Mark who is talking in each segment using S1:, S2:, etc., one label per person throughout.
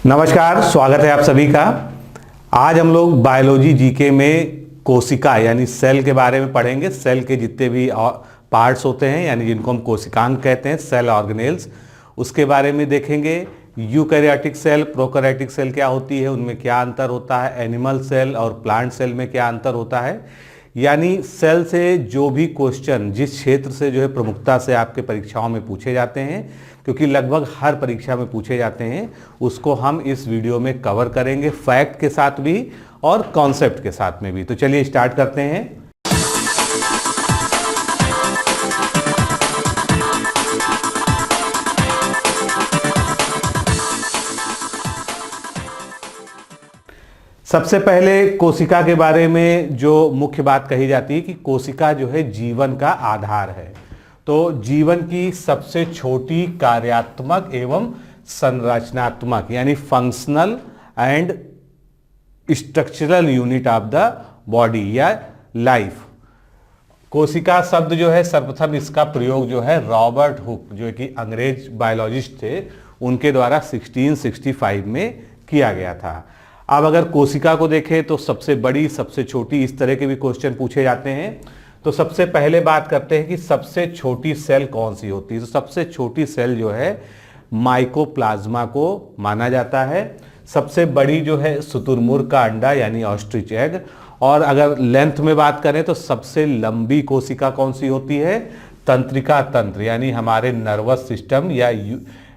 S1: नमस्कार, स्वागत है आप सभी का। आज हम लोग बायोलॉजी जीके में कोशिका यानी सेल के बारे में पढ़ेंगे। सेल के जितने भी पार्ट्स होते हैं यानी जिनको हम कोशिकांग कहते हैं, सेल ऑर्गेनेल्स, उसके बारे में देखेंगे। यूकैरियोटिक सेल, प्रोकैरियोटिक सेल क्या होती है, उनमें क्या अंतर होता है, एनिमल सेल और प्लांट सेल में क्या अंतर होता है। यानी सेल से जो भी क्वेश्चन जिस क्षेत्र से जो है प्रमुखता से आपके परीक्षाओं में पूछे जाते हैं, क्योंकि लगभग हर परीक्षा में पूछे जाते हैं, उसको हम इस वीडियो में कवर करेंगे, फैक्ट के साथ भी और कॉन्सेप्ट के साथ में भी। तो चलिए स्टार्ट करते हैं। सबसे पहले कोशिका के बारे में जो मुख्य बात कही जाती है कि कोशिका जो है जीवन का आधार है। तो जीवन की सबसे छोटी कार्यात्मक एवं संरचनात्मक यानी functional and structural unit of the body या लाइफ। कोशिका शब्द जो है सर्वप्रथम इसका प्रयोग जो है रॉबर्ट हुक, जो कि अंग्रेज बायोलॉजिस्ट थे, उनके द्वारा 1665 में किया गया था। अब अगर कोशिका को देखें तो सबसे बड़ी, सबसे छोटी, इस तरह के भी क्वेश्चन पूछे जाते हैं। तो सबसे पहले बात करते हैं कि सबसे छोटी सेल कौन सी होती है। तो सबसे छोटी सेल जो है माइकोप्लाज्मा को माना जाता है। सबसे बड़ी जो है शुतुरमुर्ग का अंडा यानी ऑस्ट्रिच एग। और अगर लेंथ में बात करें तो सबसे लंबी कोशिका कौन सी होती है, तंत्रिका तंत्र यानी हमारे नर्वस सिस्टम या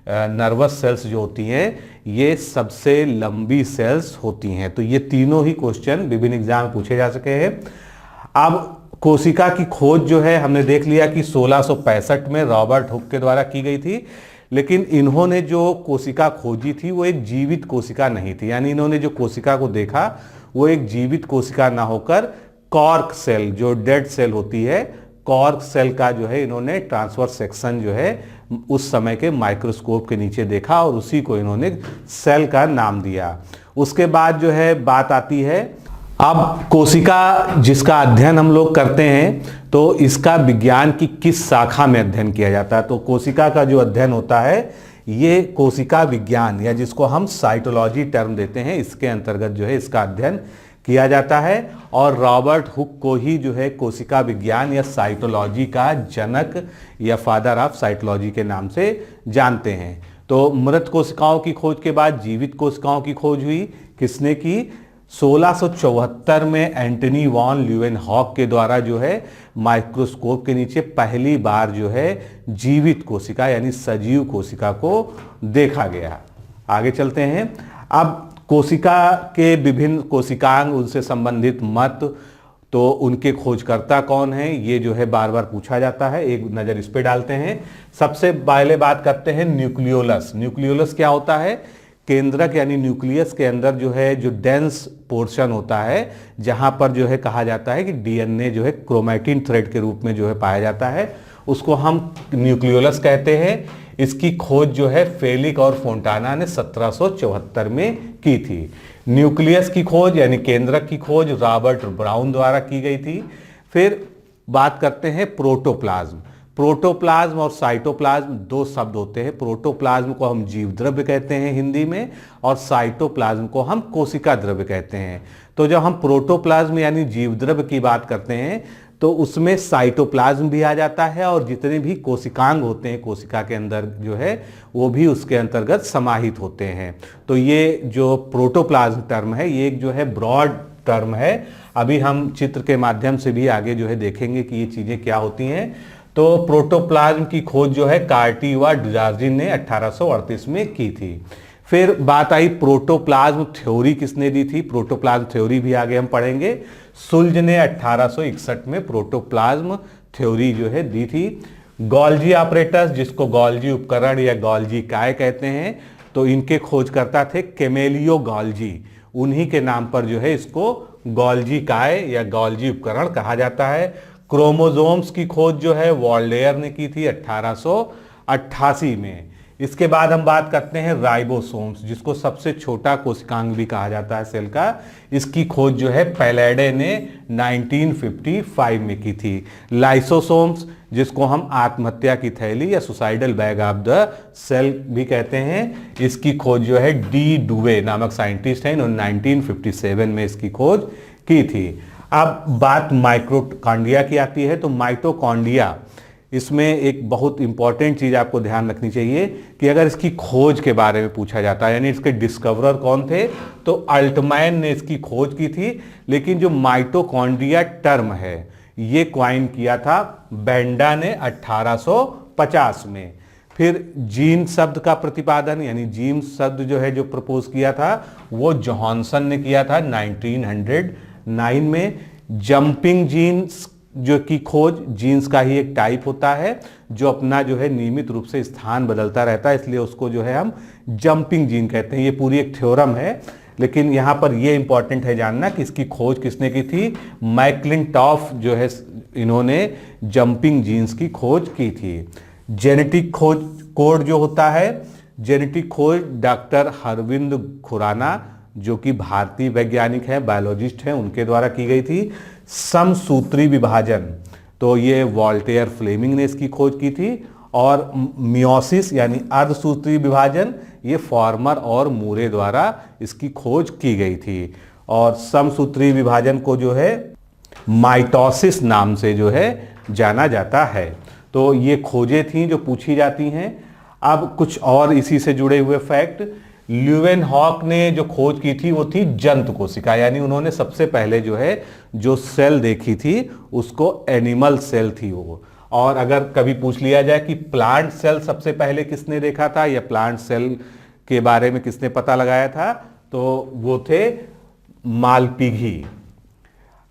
S1: नर्वस सेल्स जो होती हैं, ये सबसे लंबी सेल्स होती हैं। तो ये तीनों ही क्वेश्चन विभिन्न एग्जाम में पूछे जा सके हैं। अब कोशिका की खोज जो है हमने देख लिया कि 1665 में रॉबर्ट हुक के द्वारा की गई थी, लेकिन इन्होंने जो कोशिका खोजी थी वो एक जीवित कोशिका नहीं थी। यानी इन्होंने जो कोशिका को देखा वो एक जीवित कोशिका ना होकर कॉर्क सेल, जो डेड सेल होती है, कॉर्क सेल का जो है इन्होंने ट्रांसवर्स सेक्शन जो है उस समय के माइक्रोस्कोप के नीचे देखा और उसी को इन्होंने सेल का नाम दिया। उसके बाद जो है बात आती है, अब कोशिका जिसका अध्ययन हम लोग करते हैं तो इसका विज्ञान की किस शाखा में अध्ययन किया जाता है। तो कोशिका का जो अध्ययन होता है ये कोशिका विज्ञान या जिसको हम साइटोलॉजी टर्म देते हैं, इसके अंतर्गत जो है इसका अध्ययन किया जाता है। और रॉबर्ट हुक को ही जो है कोशिका विज्ञान या साइटोलॉजी का जनक या फादर ऑफ साइटोलॉजी के नाम से जानते हैं। तो मृत कोशिकाओं की खोज के बाद जीवित कोशिकाओं की खोज हुई। किसने की? 1674 में एंटनी वॉन ल्यूवेनहॉक के द्वारा जो है माइक्रोस्कोप के नीचे पहली बार जो है जीवित कोशिका यानी सजीव कोशिका को देखा गया। आगे चलते हैं। अब कोशिका के विभिन्न कोशिकांग, उनसे संबंधित मत, तो उनके खोजकर्ता कौन है, ये जो है बार बार पूछा जाता है। एक नज़र इस पे डालते हैं। सबसे पहले बात करते हैं न्यूक्लियोलस। न्यूक्लियोलस क्या होता है? केंद्रक यानी न्यूक्लियस के अंदर जो है जो डेंस पोर्शन होता है, जहां पर जो है कहा जाता है कि डीएनए जो है क्रोमैटिन थ्रेड के रूप में जो है पाया जाता है, उसको हम न्यूक्लियोलस कहते हैं। इसकी खोज जो है फेलिक और फोंटाना ने 1774 में की थी। न्यूक्लियस की खोज यानी केंद्रक की खोज रॉबर्ट ब्राउन द्वारा की गई थी। फिर बात करते हैं प्रोटोप्लाज्म। प्रोटोप्लाज्म और साइटोप्लाज्म दो शब्द होते हैं। प्रोटोप्लाज्म को हम जीव द्रव्य कहते हैं हिंदी में, और साइटोप्लाज्म को हम कोशिका द्रव्य कहते हैं। तो जब हम प्रोटोप्लाज्म यानी जीव द्रव्य की बात करते हैं तो उसमें साइटोप्लाज्म भी आ जाता है और जितने भी कोशिकांग होते हैं कोशिका के अंदर जो है वो भी उसके अंतर्गत समाहित होते हैं। तो ये जो प्रोटोप्लाज्म टर्म है ये एक जो है ब्रॉड टर्म है। अभी हम चित्र के माध्यम से भी आगे जो है देखेंगे कि ये चीज़ें क्या होती हैं। तो प्रोटोप्लाज्म की खोज जो है कार्टी व डुजार्जिन ने 1838 में की थी। फिर बात आई प्रोटोप्लाज्म थ्योरी किसने दी थी। प्रोटोप्लाज्म थ्योरी भी आगे हम पढ़ेंगे। सुल्ज ने 1861 में प्रोटोप्लाज्म थ्योरी जो है दी थी। गॉल्जी ऑपरेटस, जिसको गॉल्जी उपकरण या गॉल्जी काय कहते हैं, तो इनके खोजकर्ता थे कैमेलियो गॉल्जी। उन्हीं के नाम पर जो है इसको गॉल्जी काय या गॉल्जी उपकरण कहा जाता है। क्रोमोसोम्स की खोज जो है वॉल्डेयर ने की थी 1888 में। इसके बाद हम बात करते हैं राइबोसोम्स, जिसको सबसे छोटा कोशिकांग भी कहा जाता है सेल का। इसकी खोज जो है पैलेडे ने 1955 में की थी। लाइसोसोम्स, जिसको हम आत्महत्या की थैली या suicidal bag of the cell भी कहते हैं, इसकी खोज जो है डी डुवे नामक साइंटिस्ट हैं, इन्होंने 1957 में इसकी खोज की थी। अब बात माइटोकॉन्ड्रिया की आती है। तो माइटोकॉन्ड्रिया, इसमें एक बहुत इंपॉर्टेंट चीज आपको ध्यान रखनी चाहिए कि अगर इसकी खोज के बारे में पूछा जाता है, यानी इसके डिस्कवरर कौन थे, तो अल्टमैन ने इसकी खोज की थी। लेकिन जो माइटोकॉन्ड्रिया टर्म है ये क्वाइन किया था बेंडा ने 1850 में। फिर जीन शब्द का प्रतिपादन, यानी जीन शब्द जो है जो प्रपोज किया था वो जॉनसन ने किया था 1909 में। जंपिंग जीन्स जो की खोज, जीन्स का ही एक टाइप होता है जो अपना जो है नियमित रूप से स्थान बदलता रहता है, इसलिए उसको जो है हम जंपिंग जीन कहते हैं। ये पूरी एक थ्योरम है, लेकिन यहां पर ये इंपॉर्टेंट है जानना कि इसकी खोज किसने की थी। मैकलिंटॉफ जो है, इन्होंने जंपिंग जीन्स की खोज की थी। जेनेटिक खोज कोड जो होता है, जेनेटिक खोज डॉक्टर हरविंद खुराना, जो कि भारतीय वैज्ञानिक हैं, बायोलॉजिस्ट हैं, उनके द्वारा की गई थी। समसूत्री विभाजन, तो ये वॉल्टेयर फ्लेमिंग ने इसकी खोज की थी। और मियोसिस यानी अर्धसूत्री विभाजन, ये फॉर्मर और मूरे द्वारा इसकी खोज की गई थी। और समसूत्री विभाजन को जो है माइटोसिस नाम से जो है जाना जाता है। तो ये खोजें थी जो पूछी जाती हैं। अब कुछ और इसी से जुड़े हुए फैक्ट। ल्यूवेनहॉक ने जो खोज की थी वो थी जंतु कोशिका, यानी उन्होंने सबसे पहले जो है जो सेल देखी थी उसको एनिमल सेल थी वो। और अगर कभी पूछ लिया जाए कि प्लांट सेल सबसे पहले किसने देखा था या प्लांट सेल के बारे में किसने पता लगाया था, तो वो थे मालपिघी।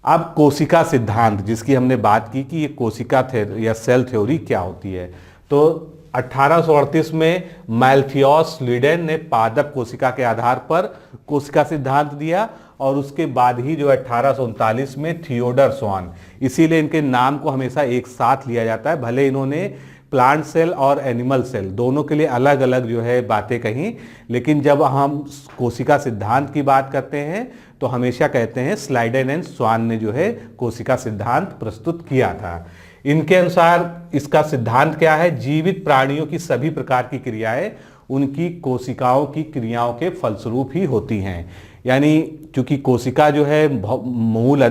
S1: अब कोशिका सिद्धांत, जिसकी हमने बात की कि ये कोशिका या सेल थ्योरी क्या होती है, तो 1838 में मैल्थियस स्वीडन ने पादप कोशिका के आधार पर कोशिका सिद्धांत दिया। और उसके बाद ही जो 1839 में थियोडर स्वान, इसीलिए इनके नाम को हमेशा एक साथ लिया जाता है। भले इन्होंने प्लांट सेल और एनिमल सेल दोनों के लिए अलग अलग जो है बातें कहीं, लेकिन जब हम कोशिका सिद्धांत की बात करते हैं तो हमेशा कहते हैं स्लाइडेन एंड स्वान ने जो है कोशिका सिद्धांत प्रस्तुत किया था। इनके अनुसार इसका सिद्धांत क्या है, जीवित प्राणियों की सभी प्रकार की क्रियाएं उनकी कोशिकाओं की क्रियाओं के फलस्वरूप ही होती हैं। यानी चूंकि कोशिका जो है मूल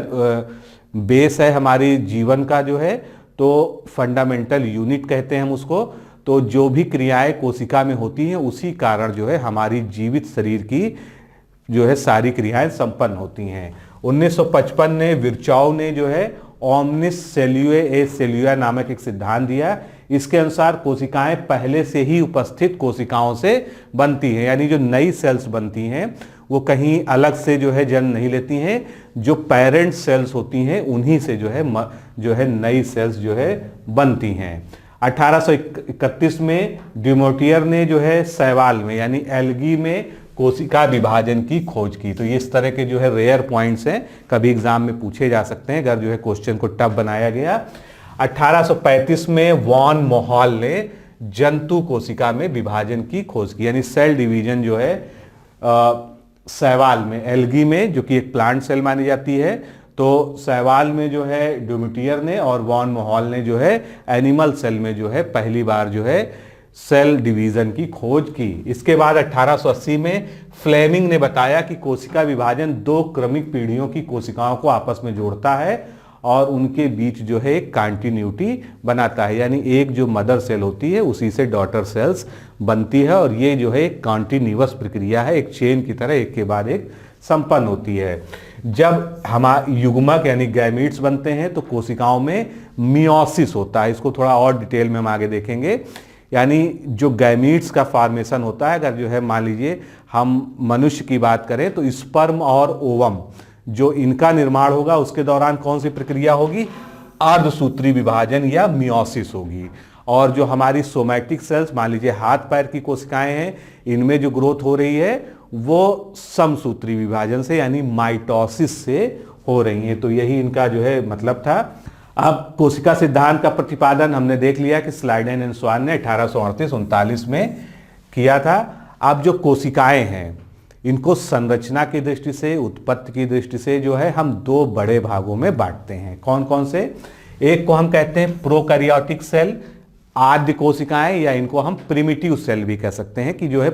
S1: बेस है हमारी जीवन का जो है, तो फंडामेंटल यूनिट कहते हैं हम उसको। तो जो भी क्रियाएं कोशिका में होती हैं उसी कारण जो है हमारी जीवित शरीर की जो है सारी क्रियाएं संपन्न होती हैं। 1955 में विर्चॉव ने जो है ओमनिस सेल्यूए ए सेल्यूआ नामक एक सिद्धांत दिया। इसके अनुसार कोशिकाएं पहले से ही उपस्थित कोशिकाओं से बनती हैं, यानी जो नई सेल्स बनती हैं वो कहीं अलग से जो है जन्म नहीं लेती हैं, जो पेरेंट सेल्स होती हैं उन्हीं से जो है नई सेल्स जो है बनती हैं। 1831 में डिमोटियर ने जो है शैवाल में यानी एल्गी में कोशिका विभाजन की खोज की। तो ये इस तरह के जो है रेयर पॉइंट्स हैं, कभी एग्जाम में पूछे जा सकते हैं अगर जो है क्वेश्चन को टफ बनाया गया। 1835 में वॉन मोहॉल ने जंतु कोशिका में विभाजन की खोज की, यानी सेल डिवीजन जो है शैवाल में, एल्गी में, जो कि एक प्लांट सेल मानी जाती है। तो शैवाल में जो है डिमोटियर ने और वॉन मोहॉल ने जो है एनिमल सेल में जो है पहली बार जो है सेल डिवीजन की खोज की। इसके बाद 1880 में फ्लेमिंग ने बताया कि कोशिका विभाजन दो क्रमिक पीढ़ियों की कोशिकाओं को आपस में जोड़ता है और उनके बीच जो है एक कंटिन्यूटी बनाता है, यानी एक जो मदर सेल होती है उसी से डॉटर सेल्स बनती है और ये जो है एक कॉन्टिन्यूअस प्रक्रिया है, एक चेन की तरह एक के बाद एक संपन्न होती है। जब हमारे युग्मक यानी गैमीट्स बनते हैं तो कोशिकाओं में मियोसिस होता है, इसको थोड़ा और डिटेल में हम आगे देखेंगे। यानी जो गैमीट्स का फॉर्मेशन होता है, अगर जो है मान लीजिए हम मनुष्य की बात करें तो स्पर्म और ओवम जो इनका निर्माण होगा उसके दौरान कौन सी प्रक्रिया होगी, अर्धसूत्री विभाजन या मियोसिस होगी। और जो हमारी सोमैटिक सेल्स, मान लीजिए हाथ पैर की कोशिकाएं हैं, इनमें जो ग्रोथ हो रही है वो समसूत्री विभाजन से यानी माइटोसिस से हो रही है। तो यही इनका जो है मतलब था। अब कोशिका सिद्धांत का प्रतिपादन हमने देख लिया कि स्लाइडेन एंड स्वान ने 1838-39 में किया था। अब जो कोशिकाएं हैं इनको संरचना की दृष्टि से, उत्पत्ति की दृष्टि से जो है हम दो बड़े भागों में बांटते हैं। कौन कौन से? एक को हम कहते हैं प्रोकैरियोटिक सेल, आद्य कोशिकाएं, या इनको हम प्रिमिटिव सेल भी कह सकते हैं कि जो है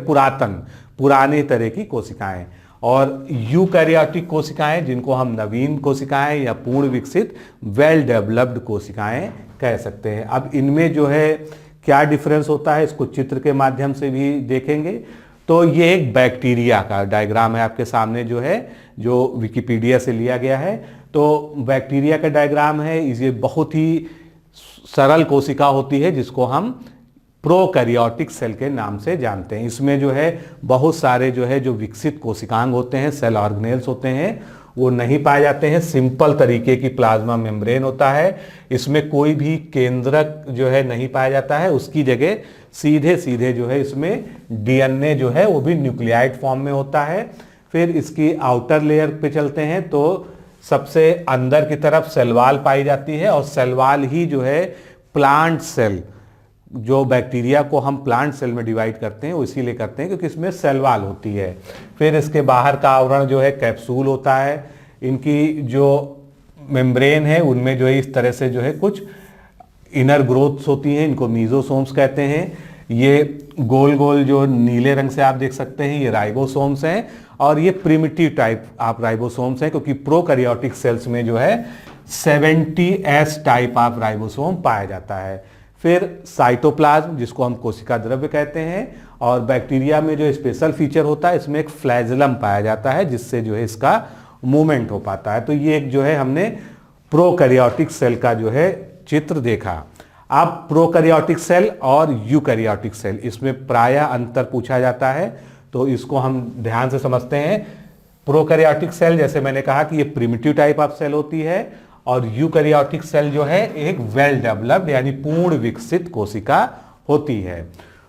S1: पुराने तरह की कोशिकाएं। और यूकैरियोटिक कोशिकाएं जिनको हम नवीन कोशिकाएं या पूर्ण विकसित वेल डेवलप्ड कोशिकाएं कह सकते हैं। अब इनमें जो है क्या डिफरेंस होता है इसको चित्र के माध्यम से भी देखेंगे। तो ये एक बैक्टीरिया का डायग्राम है आपके सामने जो है, जो विकिपीडिया से लिया गया है। तो बैक्टीरिया का डायग्राम है, ये बहुत ही सरल कोशिका होती है जिसको हम प्रोकैरियोटिक सेल के नाम से जानते हैं। इसमें जो है बहुत सारे जो विकसित कोशिकांग होते हैं, सेल ऑर्गेनेल्स होते हैं, वो नहीं पाए जाते हैं। सिंपल तरीके की प्लाज्मा मेम्ब्रेन होता है। इसमें कोई भी केंद्रक जो है नहीं पाया जाता है, उसकी जगह सीधे सीधे जो है इसमें डीएनए जो है वो भी न्यूक्लियाइड फॉर्म में होता है। फिर इसकी आउटर लेयर पे चलते हैं तो सबसे अंदर की तरफ सेल वॉल पाई जाती है, और सेल वॉल ही जो है प्लांट सेल, जो बैक्टीरिया को हम प्लांट सेल में डिवाइड करते हैं वो इसीलिए करते हैं क्योंकि इसमें सेल वॉल होती है। फिर इसके बाहर का आवरण जो है कैप्सूल होता है। इनकी जो मेम्ब्रेन है उनमें जो है इस तरह से जो है कुछ इनर ग्रोथ्स होती हैं, इनको मीजोसोम्स कहते हैं। ये गोल गोल जो नीले रंग से आप देख सकते हैं ये राइबोसोम्स हैं, और ये प्रिमिटिव टाइप आप राइबोसोम्स हैं क्योंकि प्रोकैरियोटिक सेल्स में जो है 70S टाइप ऑफ राइबोसोम पाया जाता है। फिर साइटोप्लाज्म जिसको हम कोशिका द्रव्य कहते हैं, और बैक्टीरिया में जो स्पेशल फीचर होता है इसमें एक फ्लैजेलम पाया जाता है जिससे जो है इसका मूवमेंट हो पाता है। तो ये एक जो है हमने प्रोकैरियोटिक सेल का जो है चित्र देखा। अब प्रोकैरियोटिक सेल और यूकैरियोटिक सेल, इसमें प्रायः अंतर पूछा जाता है तो इसको हम ध्यान से समझते हैं। प्रोकैरियोटिक सेल जैसे मैंने कहा कि ये प्रिमिटिव टाइप ऑफ सेल होती है, और यूकैरियोटिक सेल जो है एक वेल डेवलप्ड यानी पूर्ण विकसित कोशिका होती है।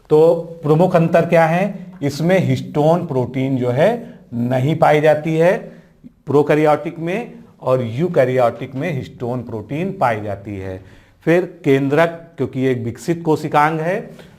S1: तो प्रमुख अंतर क्या है? इसमें हिस्टोन प्रोटीन जो है नहीं पाई जाती है प्रोकैरियोटिक में, और यूकैरियोटिक में हिस्टोन प्रोटीन पाई जाती है। फिर केंद्रक, क्योंकि ये एक विकसित कोशिकांग है,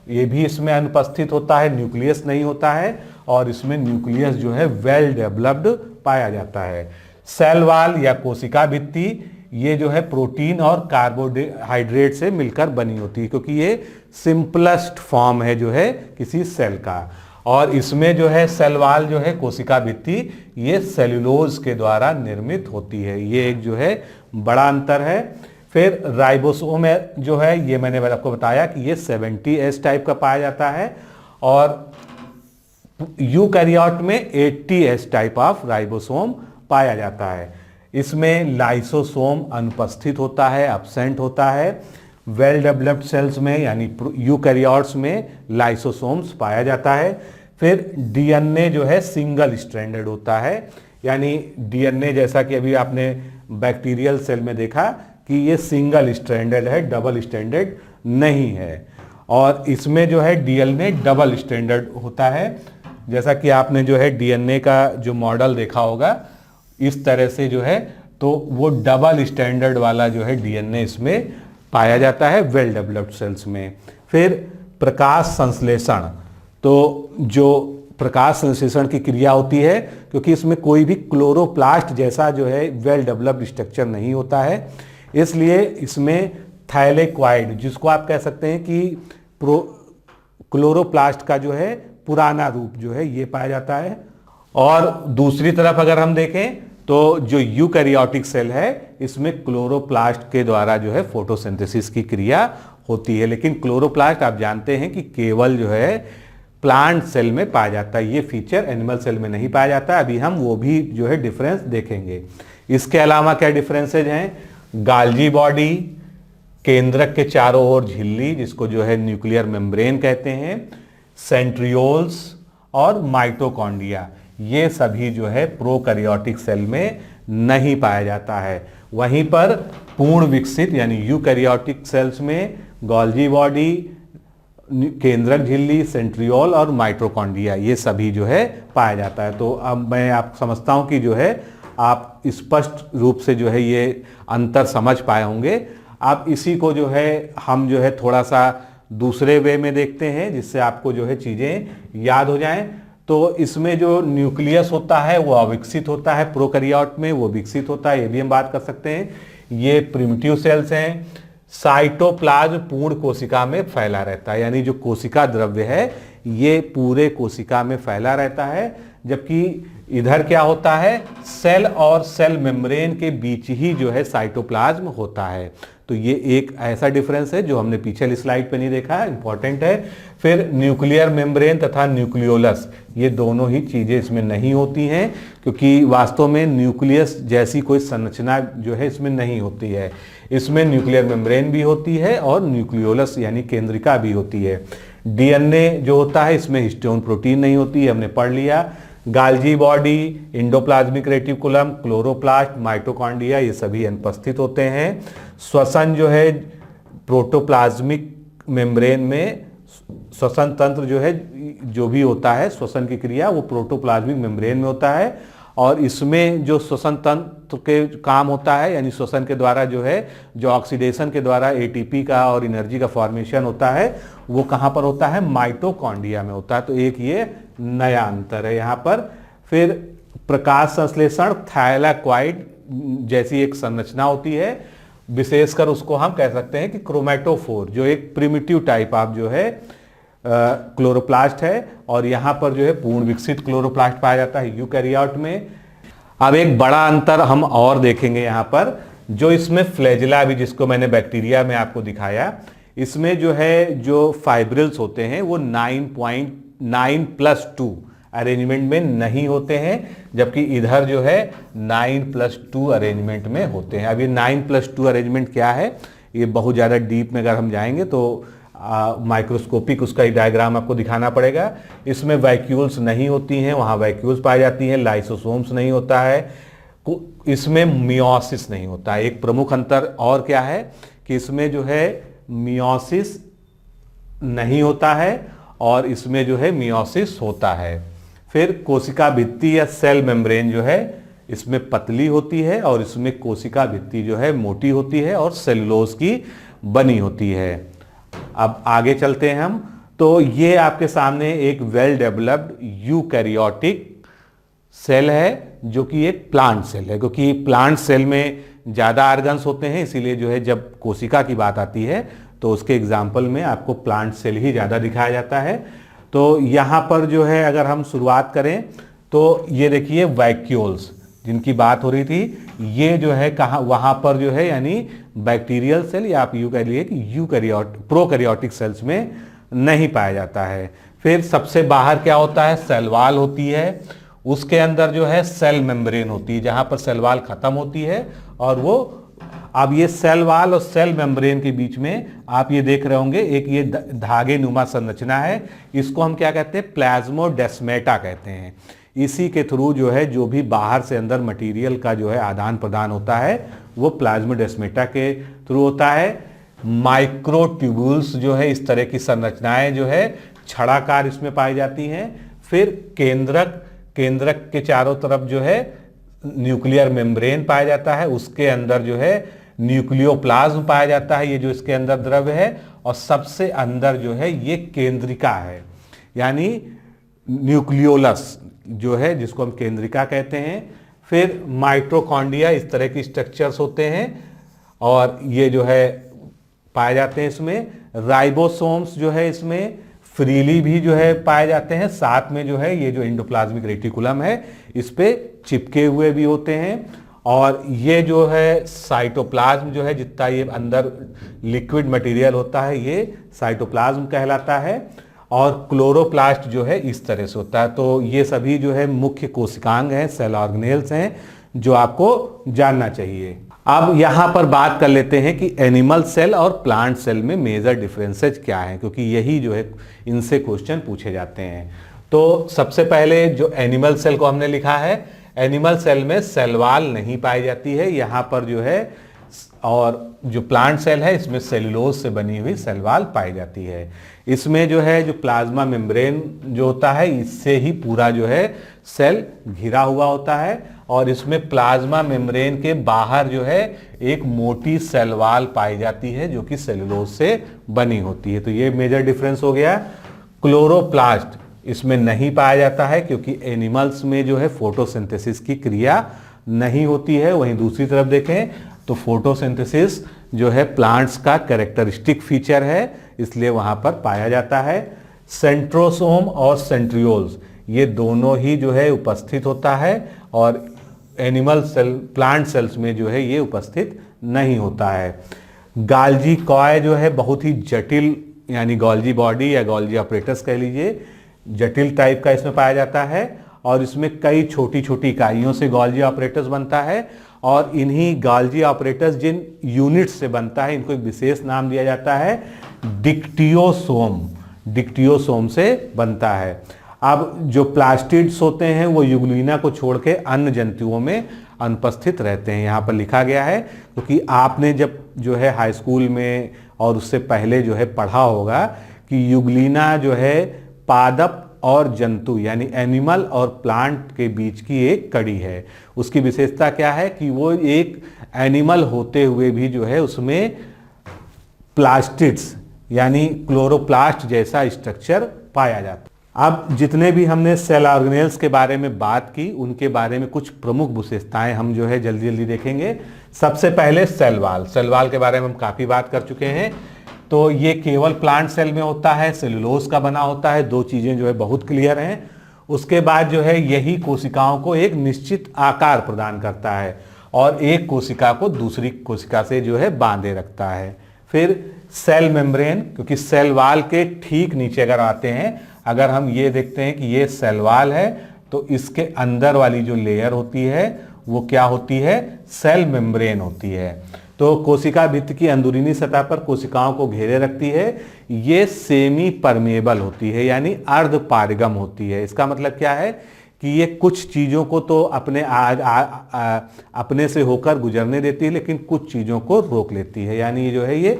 S1: ये भी इसमें अनुपस्थित होता है, न्यूक्लियस नहीं होता है, और इसमें न्यूक्लियस जो है वेल डेवलप्ड पाया जाता है। सेल वॉल या कोशिका भित्ति ये जो है प्रोटीन और कार्बोहाइड्रेट से मिलकर बनी होती है क्योंकि ये सिंपलेस्ट फॉर्म है जो है किसी सेल का। और इसमें जो है सेल वॉल जो है कोशिका भित्ति ये सेल्यूलोज के द्वारा निर्मित होती है। ये एक जो है बड़ा अंतर है। फिर राइबोसोम जो है ये मैंने आपको बताया कि ये 70S टाइप का पाया जाता है, और यूकैरियोट में 80S टाइप ऑफ राइबोसोम पाया जाता है। इसमें लाइसोसोम अनुपस्थित होता है, एब्सेंट होता है। वेल डेवलप्ड सेल्स में यानी यूकैरियोट्स में लाइसोसोम्स पाया जाता है। फिर डीएनए जो है सिंगल स्ट्रैंडेड होता है, यानी डीएनए जैसा कि अभी आपने बैक्टीरियल सेल में देखा कि ये सिंगल स्ट्रैंडेड है, डबल स्ट्रैंडेड नहीं है। और इसमें जो है डीएनए डबल स्ट्रैंडेड होता है, जैसा कि आपने जो है डीएनए का जो मॉडल देखा होगा इस तरह से जो है, तो वो डबल स्टैंडर्ड वाला जो है डीएनए इसमें पाया जाता है वेल डेवलप्ड सेल्स में। फिर प्रकाश संश्लेषण, तो जो प्रकाश संश्लेषण की क्रिया होती है क्योंकि इसमें कोई भी क्लोरोप्लास्ट जैसा जो है वेल डेवलप्ड स्ट्रक्चर नहीं होता है, इसलिए इसमें थाइलेक्वाइड जिसको आप कह सकते हैं कि क्लोरोप्लास्ट का जो है पुराना रूप जो है ये पाया जाता है। और दूसरी तरफ अगर हम देखें तो जो यूकैरियोटिक सेल है इसमें क्लोरोप्लास्ट के द्वारा जो है फोटोसिंथेसिस की क्रिया होती है, लेकिन क्लोरोप्लास्ट आप जानते हैं कि केवल जो है प्लांट सेल में पाया जाता है, ये फीचर एनिमल सेल में नहीं पाया जाता। अभी हम वो भी जो है डिफरेंस देखेंगे। इसके अलावा क्या डिफरेंसेज हैं? गाल्जी बॉडी, केंद्रक के चारों ओर झिल्ली जिसको जो है न्यूक्लियर मेम्ब्रेन कहते हैं, सेंट्रियोल्स और माइटोकॉन्ड्रिया, ये सभी जो है प्रोकैरियोटिक सेल में नहीं पाया जाता है। वहीं पर पूर्ण विकसित यानी यूकैरियोटिक सेल्स में गोल्जी बॉडी, केंद्रक झिल्ली, सेंट्रियोल और माइटोकॉन्ड्रिया ये सभी जो है पाया जाता है। तो अब मैं आप समझता हूं कि जो है आप स्पष्ट रूप से जो है ये अंतर समझ पाए होंगे। अब इसी को जो है हम जो है थोड़ा सा दूसरे वे में देखते हैं जिससे आपको जो है चीजें याद हो जाएं। तो इसमें जो न्यूक्लियस होता है वो अविकसित होता है, प्रोकैरियोट में वो विकसित होता है, ये भी हम बात कर सकते हैं। ये प्रिमिटिव सेल्स हैं। साइटोप्लाज्म पूर्ण कोशिका में फैला रहता है, यानी जो कोशिका द्रव्य है ये पूरे कोशिका में फैला रहता है, जबकि इधर क्या होता है, सेल और सेल मेम्ब्रेन के बीच ही जो है साइटोप्लाज्म होता है। तो ये एक ऐसा डिफरेंस है जो हमने पीछे स्लाइड पे नहीं देखा है, इंपॉर्टेंट है। फिर न्यूक्लियर मेम्ब्रेन तथा न्यूक्लियोलस, ये दोनों ही चीजें इसमें नहीं होती हैं, क्योंकि वास्तव में न्यूक्लियस जैसी कोई संरचना जो है इसमें नहीं होती है। इसमें न्यूक्लियर मेम्ब्रेन भी होती है और न्यूक्लियोलस यानी केंद्रिका भी होती है। डीएनए जो होता है इसमें हिस्टोन प्रोटीन नहीं होती है, हमने पढ़ लिया। गाल्जी body, endoplasmic reticulum, chloroplast, mitochondria, ये सभी अनुपस्थित होते हैं। श्वसन जो है प्रोटोप्लाज्मिक मेम्ब्रेन में, श्वसन तंत्र जो है जो भी होता है श्वसन की क्रिया वो प्रोटोप्लाज्मिक मेम्ब्रेन में होता है, और इसमें जो श्वसन तंत्र के काम होता है यानी श्वसन के द्वारा जो है जो ऑक्सीडेशन के द्वारा एटीपी का और एनर्जी का फॉर्मेशन होता है वो कहाँ पर होता है, माइटोकॉन्ड्रिया में होता है। तो एक ये नया अंतर है यहाँ पर। फिर प्रकाश संश्लेषण थायलाक्वाइड जैसी एक संरचना होती है, विशेषकर उसको हम कह सकते हैं कि क्रोमेटोफोर, जो एक प्रिमिटिव टाइप ऑफ जो है क्लोरोप्लास्ट है, और यहाँ पर जो है पूर्ण विकसित क्लोरोप्लास्ट पाया जाता है यूकैरियोट में। अब एक बड़ा अंतर हम और देखेंगे यहाँ पर, जो इसमें फ्लैजिला भी, जिसको मैंने बैक्टीरिया में आपको दिखाया, इसमें जो है जो फाइब्रिल्स होते हैं वो 9.9+2 अरेंजमेंट में नहीं होते हैं, जबकि इधर जो है 9+2 अरेंजमेंट में होते हैं। अब ये 9+2 अरेंजमेंट क्या है, ये बहुत ज़्यादा डीप में अगर हम जाएंगे तो माइक्रोस्कोपिक उसका ही डायग्राम आपको दिखाना पड़ेगा। इसमें वैक्यूल्स नहीं होती हैं, वहाँ वैक्यूल्स पाई जाती हैं। लाइसोसोम्स नहीं होता है, इसमें मियोसिस नहीं होता है। एक प्रमुख अंतर और क्या है कि इसमें जो है मियोसिस नहीं होता है और इसमें जो है मियोसिस होता है। फिर कोशिका भित्ति या सेल मेम्ब्रेन जो है इसमें पतली होती है और इसमें कोशिका भित्ति जो है मोटी होती है और सेलुलोज की बनी होती है। अब आगे चलते हैं हम, तो ये आपके सामने एक वेल डेवलप्ड यूकैरियोटिक सेल है जो कि एक प्लांट सेल है, क्योंकि प्लांट सेल में ज़्यादा ऑर्गन्स होते हैं, इसीलिए जो है जब कोशिका की बात आती है तो उसके एग्जाम्पल में आपको प्लांट सेल ही ज़्यादा दिखाया जाता है। तो यहाँ पर जो है अगर हम शुरुआत करें तो ये देखिए वैक्यूल्स जिनकी बात हो रही थी, ये जो है कहाँ, वहाँ पर जो है यानी बैक्टीरियल सेल या आप यूँ कह लिए कि प्रोकैरियोटिक सेल्स में नहीं पाया जाता है। फिर सबसे बाहर क्या होता है, सेल वॉल होती है, उसके अंदर जो है सेल मेम्ब्रेन होती है, जहाँ पर सेल वॉल खत्म होती है और वो, अब ये सेल वॉल और सेल मेम्ब्रेन के बीच में आप ये देख रहे होंगे एक ये धागे नुमा संरचना है, इसको हम क्या कहते हैं, प्लाज्मोडेस्मेटा कहते हैं। इसी के थ्रू जो है जो भी बाहर से अंदर मटेरियल का जो है आदान प्रदान होता है वो प्लाज्मोडेस्मेटा के थ्रू होता है। माइक्रोट्यूब्यूल्स जो है इस तरह की संरचनाएं जो है छड़ाकार इसमें पाई जाती हैं। फिर केंद्रक के चारों तरफ जो है न्यूक्लियर मेम्ब्रेन पाया जाता है, उसके अंदर जो है न्यूक्लियोप्लाज्म पाया जाता है, ये जो इसके अंदर द्रव्य है, और सबसे अंदर जो है ये केंद्रिका है यानी न्यूक्लियोलस जो है जिसको हम केंद्रिका कहते हैं। फिर माइटोकॉन्ड्रिया, इस तरह की स्ट्रक्चर्स होते हैं और ये जो है पाए जाते हैं इसमें। राइबोसोम्स जो है इसमें फ्रीली भी जो है पाए जाते हैं, साथ में जो है ये जो एंडोप्लाज्मिक रेटिकुलम है इस पे चिपके हुए भी होते हैं। और ये जो है साइटोप्लाज्म जो है जितना ये अंदर लिक्विड मटेरियल होता है ये साइटोप्लाज्म कहलाता है। और क्लोरोप्लास्ट जो है इस तरह से होता है। तो ये सभी जो है मुख्य कोशिकांग हैं, सेल ऑर्गेनेल्स हैं जो आपको जानना चाहिए। अब यहाँ पर बात कर लेते हैं कि एनिमल सेल और प्लांट सेल में मेजर डिफरेंसेस क्या हैं, क्योंकि यही जो है इनसे क्वेश्चन पूछे जाते हैं। तो सबसे पहले जो एनिमल सेल को हमने लिखा है, एनिमल सेल में सेल वॉल नहीं पाई जाती है, यहाँ पर जो है और जो प्लांट सेल है इसमें सेल्यूलोज से बनी हुई सेल वॉल पाई जाती है। इसमें जो है जो प्लाज्मा मेम्ब्रेन जो होता है इससे ही पूरा जो है सेल घिरा हुआ होता है और इसमें प्लाज्मा मेम्ब्रेन के बाहर जो है एक मोटी सेल वॉल पाई जाती है जो कि सेल्यूलोज से बनी होती है। तो ये मेजर डिफरेंस हो गया। क्लोरोप्लास्ट इसमें नहीं पाया जाता है क्योंकि एनिमल्स में जो है फोटोसिंथेसिस की क्रिया नहीं होती है। वहीं दूसरी तरफ देखें तो फोटोसिंथेसिस जो है प्लांट्स का कैरेक्टरिस्टिक फीचर है, इसलिए वहां पर पाया जाता है। सेंट्रोसोम और सेंट्रियोल्स ये दोनों ही जो है उपस्थित होता है और एनिमल सेल प्लांट सेल्स में जो है ये उपस्थित नहीं होता है। गाल्जी कॉय जो है बहुत ही जटिल यानी गॉल्जी बॉडी या गॉल्जी ऑपरेटस कह लीजिए, जटिल टाइप का इसमें पाया जाता है और इसमें कई छोटी छोटी इकाइयों से गॉल्जी ऑपरेटस बनता है और इन्हीं गॉल्जी ऑपरेटस जिन यूनिट से बनता है इनको एक विशेष नाम दिया जाता है डिक्टियोसोम। डिक्टियोसोम से बनता है। अब जो प्लास्टिड्स होते हैं वो यूग्लिना को छोड़ के अन्य जंतुओं में अनुपस्थित रहते हैं, यहाँ पर लिखा गया है क्योंकि आपने जब जो है हाई स्कूल में और उससे पहले जो है पढ़ा होगा कि यूग्लिना जो है पादप और जंतु यानी एनिमल और प्लांट के बीच की एक कड़ी है। उसकी विशेषता क्या है कि वो एक एनिमल होते हुए भी जो है उसमें प्लास्टिड्स यानी क्लोरोप्लास्ट जैसा स्ट्रक्चर पाया जाता है। अब जितने भी हमने सेल ऑर्गेनेल्स के बारे में बात की उनके बारे में कुछ प्रमुख विशेषताएं हम जो है जल्दी जल्दी देखेंगे। सबसे पहले सेल वॉल। सेल वॉल के बारे में हम काफ़ी बात कर चुके हैं। तो ये केवल प्लांट सेल में होता है, सेलुलोज का बना होता है, दो चीज़ें जो है बहुत क्लियर हैं। उसके बाद जो है यही कोशिकाओं को एक निश्चित आकार प्रदान करता है और एक कोशिका को दूसरी कोशिका से जो है बांधे रखता है। फिर सेल मेम्ब्रेन, क्योंकि सेल वॉल के ठीक नीचे अगर आते हैं, अगर हम ये देखते हैं कि ये सेल वॉल है तो इसके अंदर वाली जो लेयर होती है वो क्या होती है, सेल मेम्ब्रेन होती है। तो कोशिका भित्ति की अंदरूनी सतह पर कोशिकाओं को घेरे रखती है। ये सेमी परमेबल होती है यानी अर्ध पारगम होती है। इसका मतलब क्या है कि ये कुछ चीज़ों को तो अपने से होकर गुजरने देती है लेकिन कुछ चीज़ों को रोक लेती है, यानी जो है ये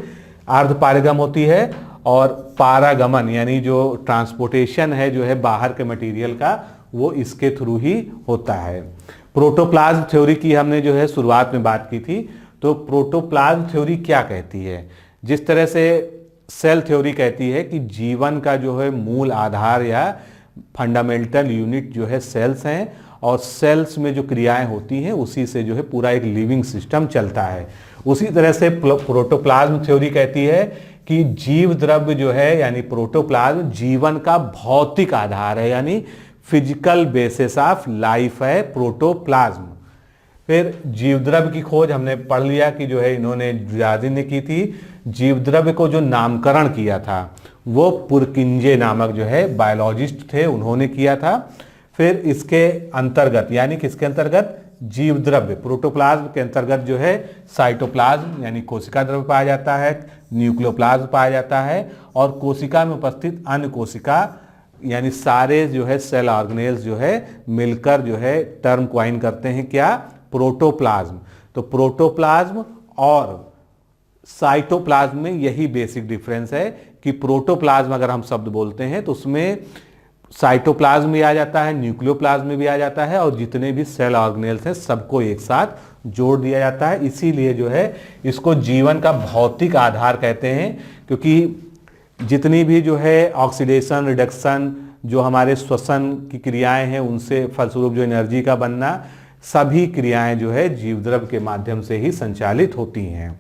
S1: अर्ध पारगम होती है। और पारागमन यानी जो ट्रांसपोर्टेशन है जो है बाहर के मटेरियल का वो इसके थ्रू ही होता है। प्रोटोप्लाज्म थ्योरी की हमने जो है शुरुआत में बात की थी। तो प्रोटोप्लाज्म थ्योरी क्या कहती है? जिस तरह से सेल थ्योरी कहती है कि जीवन का जो है मूल आधार या फंडामेंटल यूनिट जो है सेल्स हैं और सेल्स में जो क्रियाएं होती हैं उसी से जो है पूरा एक लिविंग सिस्टम चलता है। उसी तरह से प्रोटोप्लाज्म थ्योरी कहती है कि जीव द्रव्य जो है यानी प्रोटोप्लाज्म जीवन का भौतिक आधार है यानी फिजिकल बेसिस ऑफ लाइफ है प्रोटोप्लाज्म। फिर जीवद्रव्य की खोज हमने पढ़ लिया कि जो है इन्होंने ड्राजिन ने की थी। जीवद्रव्य को जो नामकरण किया था वो पुरकिंजे नामक जो है बायोलॉजिस्ट थे, उन्होंने किया था। फिर इसके अंतर्गत यानी किसके अंतर्गत, जीवद्रव्य प्रोटोप्लाज्म के अंतर्गत जो है साइटोप्लाज्म यानी कोशिका द्रव्य पाया जाता है, न्यूक्लियोप्लाज्म पाया जाता है और कोशिका में उपस्थित अन्य कोशिका यानी सारे जो है सेल ऑर्गेनेल्स जो है मिलकर जो है टर्म क्वाइन करते हैं क्या, प्रोटोप्लाज्म। तो प्रोटोप्लाज्म और साइटोप्लाज्म में यही बेसिक डिफरेंस है कि प्रोटोप्लाज्म अगर हम शब्द बोलते हैं तो उसमें साइटोप्लाज्म भी आ जाता है, न्यूक्लियोप्लाज्म भी आ जाता है और जितने भी सेल ऑर्गेनेल्स हैं सबको एक साथ जोड़ दिया जाता है। इसीलिए जो है इसको जीवन का भौतिक आधार कहते हैं, क्योंकि जितनी भी जो है ऑक्सीडेशन रिडक्शन जो हमारे श्वसन की क्रियाएं हैं उनसे फलस्वरूप जो एनर्जी का बनना, सभी क्रियाएं जो है जीवद्रव्य के माध्यम से ही संचालित होती हैं।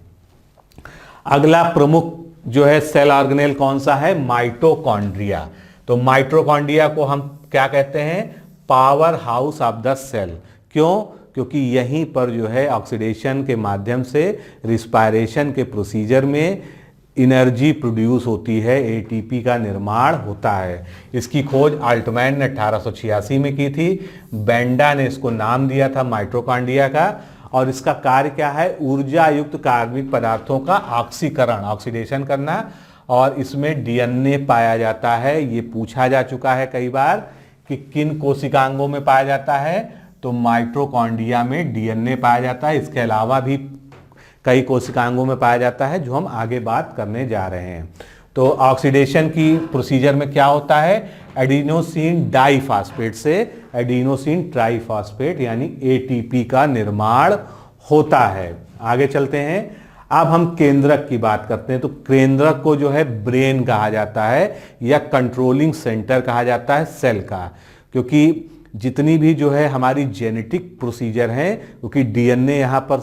S1: अगला प्रमुख जो है सेल ऑर्गेनेल कौन सा है, माइटोकॉन्ड्रिया। तो माइटोकॉन्ड्रिया को हम क्या कहते हैं, power house of the cell. क्यों? क्योंकि यहीं पर जो है ऑक्सीडेशन के माध्यम से रिस्पायरेशन के प्रोसीजर में एनर्जी प्रोड्यूस होती है, एटीपी का निर्माण होता है। इसकी खोज अल्टमैन ने 1886 में की थी। बेंडा ने इसको नाम दिया था माइटोकॉन्ड्रिया का और इसका कार्य क्या है, ऊर्जा युक्त कार्बनिक पदार्थों का ऑक्सीकरण ऑक्सीडेशन करना और इसमें डीएनए पाया जाता है। ये पूछा जा चुका है कई बार कि किन कोशिकांगों में पाया जाता है, तो माइटोकॉन्ड्रिया में डीएनए पाया जाता है। इसके अलावा भी कई कोशिकांगों में पाया जाता है, जो हम आगे बात करने जा रहे हैं। तो ऑक्सीडेशन की प्रोसीजर में क्या होता है, एडिनोसिन डाइफॉस्फेट से एडिनोसिन ट्राइफॉस्फेट यानी एटीपी का निर्माण होता है। आगे चलते हैं, अब हम केंद्रक की बात करते हैं। तो केंद्रक को जो है ब्रेन कहा जाता है या कंट्रोलिंग सेंटर कहा जाता है सेल का, क्योंकि जितनी भी जो है हमारी जेनेटिक प्रोसीजर हैं, क्योंकि डीएनए यहाँ पर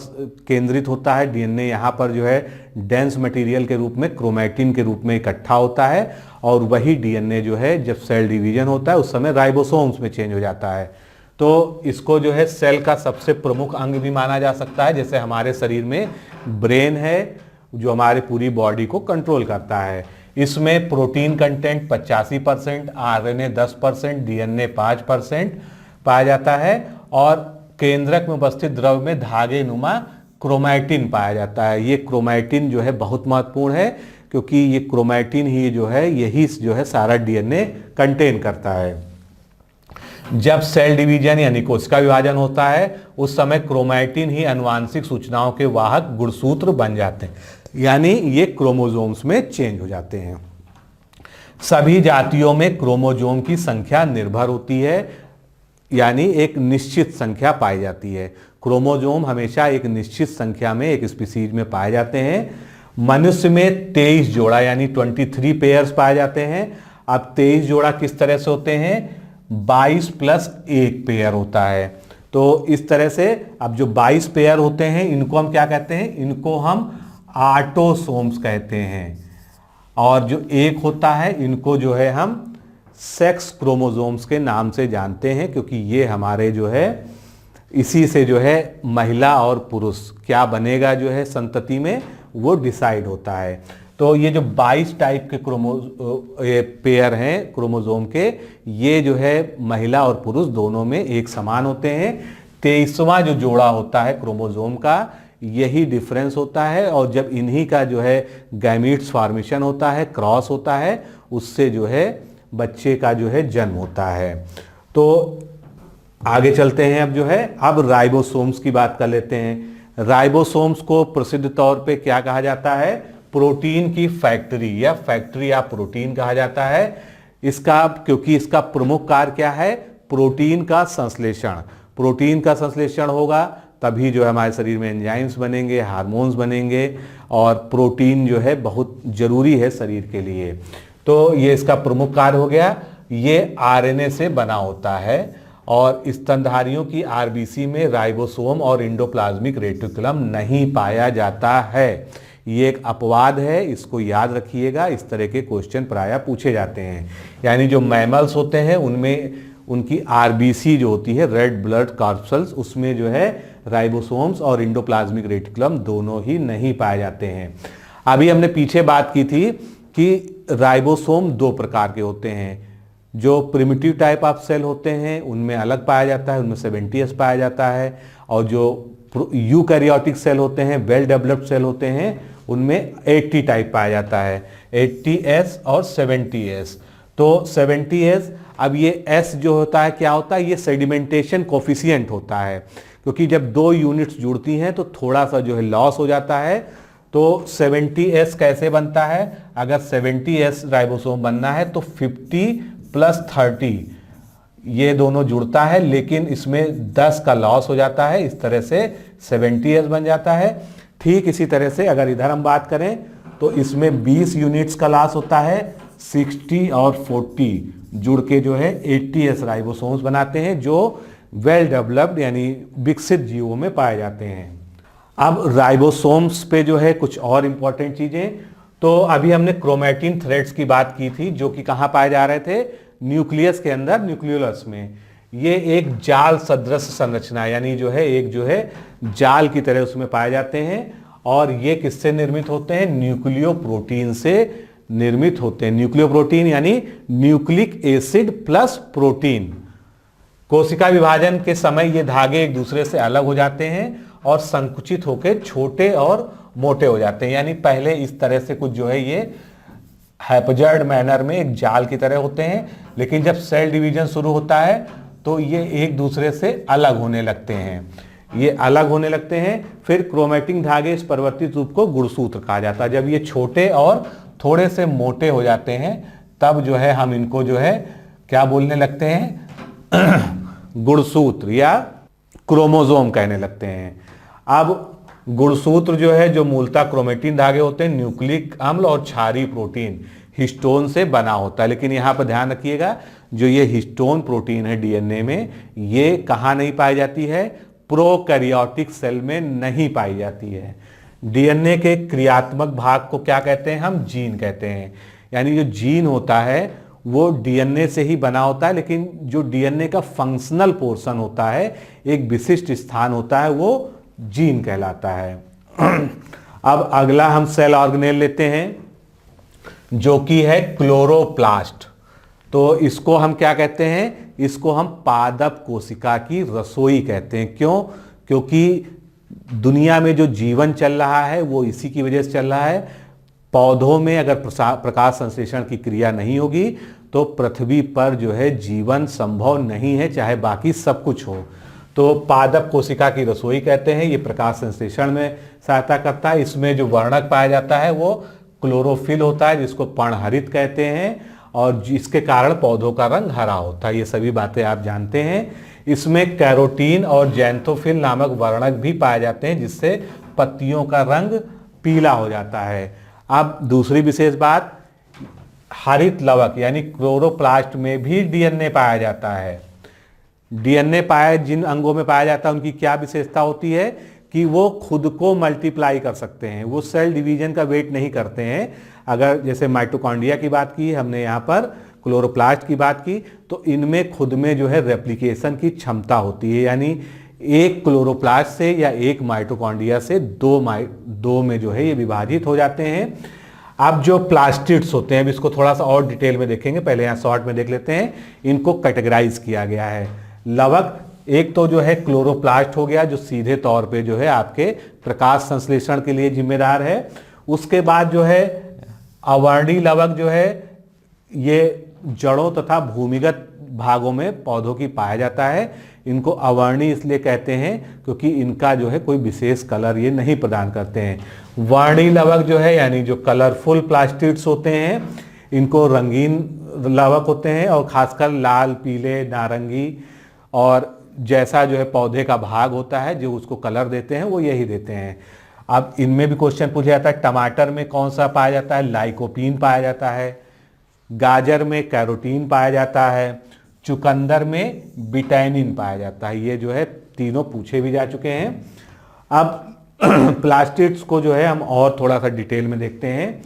S1: केंद्रित होता है, डीएनए यहाँ पर जो है डेंस मटेरियल के रूप में क्रोमैटिन के रूप में इकट्ठा होता है, और वही डीएनए जो है जब सेल डिवीजन होता है उस समय राइबोसोम्स में चेंज हो जाता है। तो इसको जो है सेल का सबसे प्रमुख अंग भी माना जा सकता है। जैसे हमारे शरीर में ब्रेन है जो हमारे पूरी बॉडी को कंट्रोल करता है, इसमें प्रोटीन कंटेंट 85%, आरएनए 10%, डीएनए 5% पाया जाता है, और केंद्रक में उपस्थित द्रव में धागे नुमा क्रोमैटिन पाया जाता है। ये क्रोमैटिन जो है बहुत महत्वपूर्ण है, क्योंकि ये क्रोमैटिन ही जो है यही जो है सारा डीएनए कंटेन करता है। जब सेल डिवीजन यानी कोशिका विभाजन होता है उस समय क्रोमैटिन ही आनुवांशिक सूचनाओं के वाहक गुणसूत्र बन जाते हैं, यानी ये क्रोमोसोम्स में चेंज हो जाते हैं। सभी जातियों में क्रोमोसोम की संख्या निर्भर होती है, यानी एक निश्चित संख्या पाई जाती है। क्रोमोसोम हमेशा एक निश्चित संख्या में एक स्पीसीज में पाए जाते हैं। मनुष्य में 23 जोड़ा यानी 23 पेयर्स पाए जाते हैं। अब 23 जोड़ा किस तरह से होते हैं, 22 + 1 पेयर होता है। तो इस तरह से अब जो 22 पेयर होते हैं इनको हम क्या कहते हैं, इनको हम ऑटोसोम्स कहते हैं, और जो एक होता है इनको जो है हम सेक्स क्रोमोसोम्स के नाम से जानते हैं, क्योंकि ये हमारे जो है इसी से जो है महिला और पुरुष क्या बनेगा जो है संतति में वो डिसाइड होता है। तो ये जो 22 टाइप के पेयर हैं क्रोमोसोम के, ये जो है महिला और पुरुष दोनों में एक समान होते हैं। 23वां जो जोड़ा होता है क्रोमोसोम का, यही डिफरेंस होता है, और जब इन्हीं का जो है गैमीट्स फॉर्मेशन होता है, क्रॉस होता है, उससे जो है बच्चे का जो है जन्म होता है। तो आगे चलते हैं, अब राइबोसोम्स की बात कर लेते हैं। राइबोसोम्स को प्रसिद्ध तौर पे क्या कहा जाता है, प्रोटीन की फैक्ट्री या फैक्ट्री ऑफ प्रोटीन कहा जाता है। इसका क्योंकि इसका प्रमुख कार्य क्या है, प्रोटीन का संश्लेषण। प्रोटीन का संश्लेषण होगा तभी जो है हमारे शरीर में एंजाइम्स बनेंगे, हार्मोन्स बनेंगे, और प्रोटीन जो है बहुत जरूरी है शरीर के लिए। तो ये इसका प्रमुख कार्य हो गया। ये आरएनए से बना होता है, और स्तनधारियों की आरबीसी में राइबोसोम और एंडोप्लाज्मिक रेटिकुलम नहीं पाया जाता है। ये एक अपवाद है, इसको याद रखिएगा। इस तरह के क्वेश्चन प्रायः पूछे जाते हैं। यानी जो मैमल्स होते हैं उनमें उनकी आरबीसी जो होती है, रेड ब्लड कॉर्पस्कल्स, उसमें जो है राइबोसोम्स और एंडोप्लाज्मिक रेटिकुलम दोनों ही नहीं पाए जाते हैं। अभी हमने पीछे बात की थी कि राइबोसोम 2 प्रकार के होते हैं। जो प्रिमिटिव टाइप ऑफ सेल होते हैं उनमें अलग पाया जाता है, उनमें 70S पाया जाता है, और जो यूकैरियोटिक सेल होते हैं, वेल डेवलप्ड सेल होते हैं, उनमें 80 टाइप पाया जाता है, 80S और 70S। तो 70S, अब ये S जो होता है क्या होता है, ये सेडिमेंटेशन कोफिशिएंट होता है, क्योंकि जब 2 यूनिट्स जुड़ती हैं तो थोड़ा सा जो है लॉस हो जाता है। तो 70S कैसे बनता है, अगर 70S राइबोसोम बनना है तो 50 + 30 ये दोनों जुड़ता है, लेकिन इसमें 10 का लॉस हो जाता है, इस तरह से 70S बन जाता है। ठीक इसी तरह से अगर इधर हम बात करें तो इसमें 20 यूनिट्स का लॉस होता है, 60 और 40 जुड़ के जो है 80S राइबोसोम्स बनाते हैं, जो वेल डेवलप्ड यानी विकसित जीवों में पाए जाते हैं। अब राइबोसोम्स पे जो है कुछ और इंपॉर्टेंट चीजें, तो अभी हमने क्रोमैटिन थ्रेड्स की बात की थी, जो कि कहाँ पाए जा रहे थे, न्यूक्लियस के अंदर, न्यूक्लियोलस में। ये एक जाल सदृश संरचना, यानी जो है एक जो है जाल की तरह उसमें पाए जाते हैं, और ये किससे निर्मित होते हैं, न्यूक्लियो प्रोटीन से निर्मित होते हैं। न्यूक्लियो प्रोटीन यानी न्यूक्लिक एसिड प्लस प्रोटीन। कोशिका विभाजन के समय ये धागे एक दूसरे से अलग हो जाते हैं और संकुचित होकर छोटे और मोटे हो जाते हैं। यानी पहले इस तरह से कुछ जो है ये हैप्जर्ड मैनर में एक जाल की तरह होते हैं, लेकिन जब सेल डिवीजन शुरू होता है तो ये एक दूसरे से अलग होने लगते हैं। ये अलग होने लगते हैं। फिर क्रोमैटिन धागे इस परिवर्तित रूप को गुणसूत्र कहा जाता है। जब ये छोटे और थोड़े से मोटे हो जाते हैं तब जो है हम इनको जो है क्या बोलने लगते हैं गुणसूत्र या क्रोमोसोम कहने लगते हैं। अब गुणसूत्र जो है जो मूलतः क्रोमैटिन धागे होते हैं, न्यूक्लिक अम्ल और क्षारीय प्रोटीन हिस्टोन से बना होता है। लेकिन यहाँ पर ध्यान रखिएगा जो ये हिस्टोन प्रोटीन है डीएनए में, ये कहाँ नहीं पाई जाती है, प्रोकैरियोटिक सेल में नहीं पाई जाती है। डीएनए के क्रियात्मक भाग को क्या कहते हैं, हम जीन कहते हैं। यानी जो जीन होता है वो डीएनए से ही बना होता है, लेकिन जो डीएनए का फंक्शनल पोर्शन होता है, एक विशिष्ट स्थान होता है, वो जीन कहलाता है। अब अगला हम सेल ऑर्गेनेल लेते हैं जो कि है क्लोरोप्लास्ट। तो इसको हम क्या कहते हैं, इसको हम पादप कोशिका की रसोई कहते हैं। क्यों? क्योंकि दुनिया में जो जीवन चल रहा है वो इसी की वजह से चल रहा है। पौधों में अगर प्रकाश संश्लेषण की क्रिया नहीं होगी तो पृथ्वी पर जो है जीवन संभव नहीं है, चाहे बाकी सब कुछ हो। तो पादप कोशिका की रसोई कहते हैं। ये प्रकाश संश्लेषण में सहायता करता है। इसमें जो वर्णक पाया जाता है वो क्लोरोफिल होता है, जिसको पर्णहरित कहते हैं, और जिसके कारण पौधों का रंग हरा होता है। ये सभी बातें आप जानते हैं। इसमें कैरोटीन और जैंथोफिल नामक वर्णक भी पाए जाते हैं, जिससे पत्तियों का रंग पीला हो जाता है। अब दूसरी विशेष बात, हरित लवक यानी क्लोरोप्लास्ट में भी डीएनए पाया जाता है। डीएनए पाया जिन अंगों में पाया जाता है उनकी क्या विशेषता होती है कि वो खुद को मल्टीप्लाई कर सकते हैं, वो सेल डिवीजन का वेट नहीं करते हैं। अगर जैसे माइटोकॉन्ड्रिया की बात की हमने, यहाँ पर क्लोरोप्लास्ट की बात की, तो इनमें खुद में जो है रेप्लिकेशन की क्षमता होती है। यानी एक क्लोरोप्लास्ट से या एक माइटोकॉन्ड्रिया से दो में जो है ये विभाजित हो जाते हैं। अब जो प्लास्टिड्स होते हैं, अब इसको थोड़ा सा और डिटेल में देखेंगे, पहले यहाँ शॉर्ट में देख लेते हैं। इनको कैटेगराइज किया गया है। लवक एक तो जो है क्लोरोप्लास्ट हो गया, जो सीधे तौर पे जो है आपके प्रकाश संश्लेषण के लिए जिम्मेदार है। उसके बाद जो है अवर्णी लवक जो है ये जड़ों तथा भूमिगत भागों में पौधों की पाया जाता है। इनको अवर्णी इसलिए कहते हैं क्योंकि इनका जो है कोई विशेष कलर ये नहीं प्रदान करते हैं। वर्णी लवक जो है यानी जो कलरफुल प्लास्टिड्स होते हैं, इनको रंगीन लवक होते हैं, और खासकर लाल, पीले, नारंगी और जैसा जो है पौधे का भाग होता है जो उसको कलर देते हैं वो यही देते हैं। अब इनमें भी क्वेश्चन पूछा जाता है, टमाटर में कौन सा पाया जाता है, लाइकोपीन पाया जाता है। गाजर में कैरोटीन पाया जाता है। चुकंदर में बिटैनिन पाया जाता है। ये जो है तीनों पूछे भी जा चुके हैं। अब प्लास्टिड्स को जो है हम और थोड़ा सा डिटेल में देखते हैं।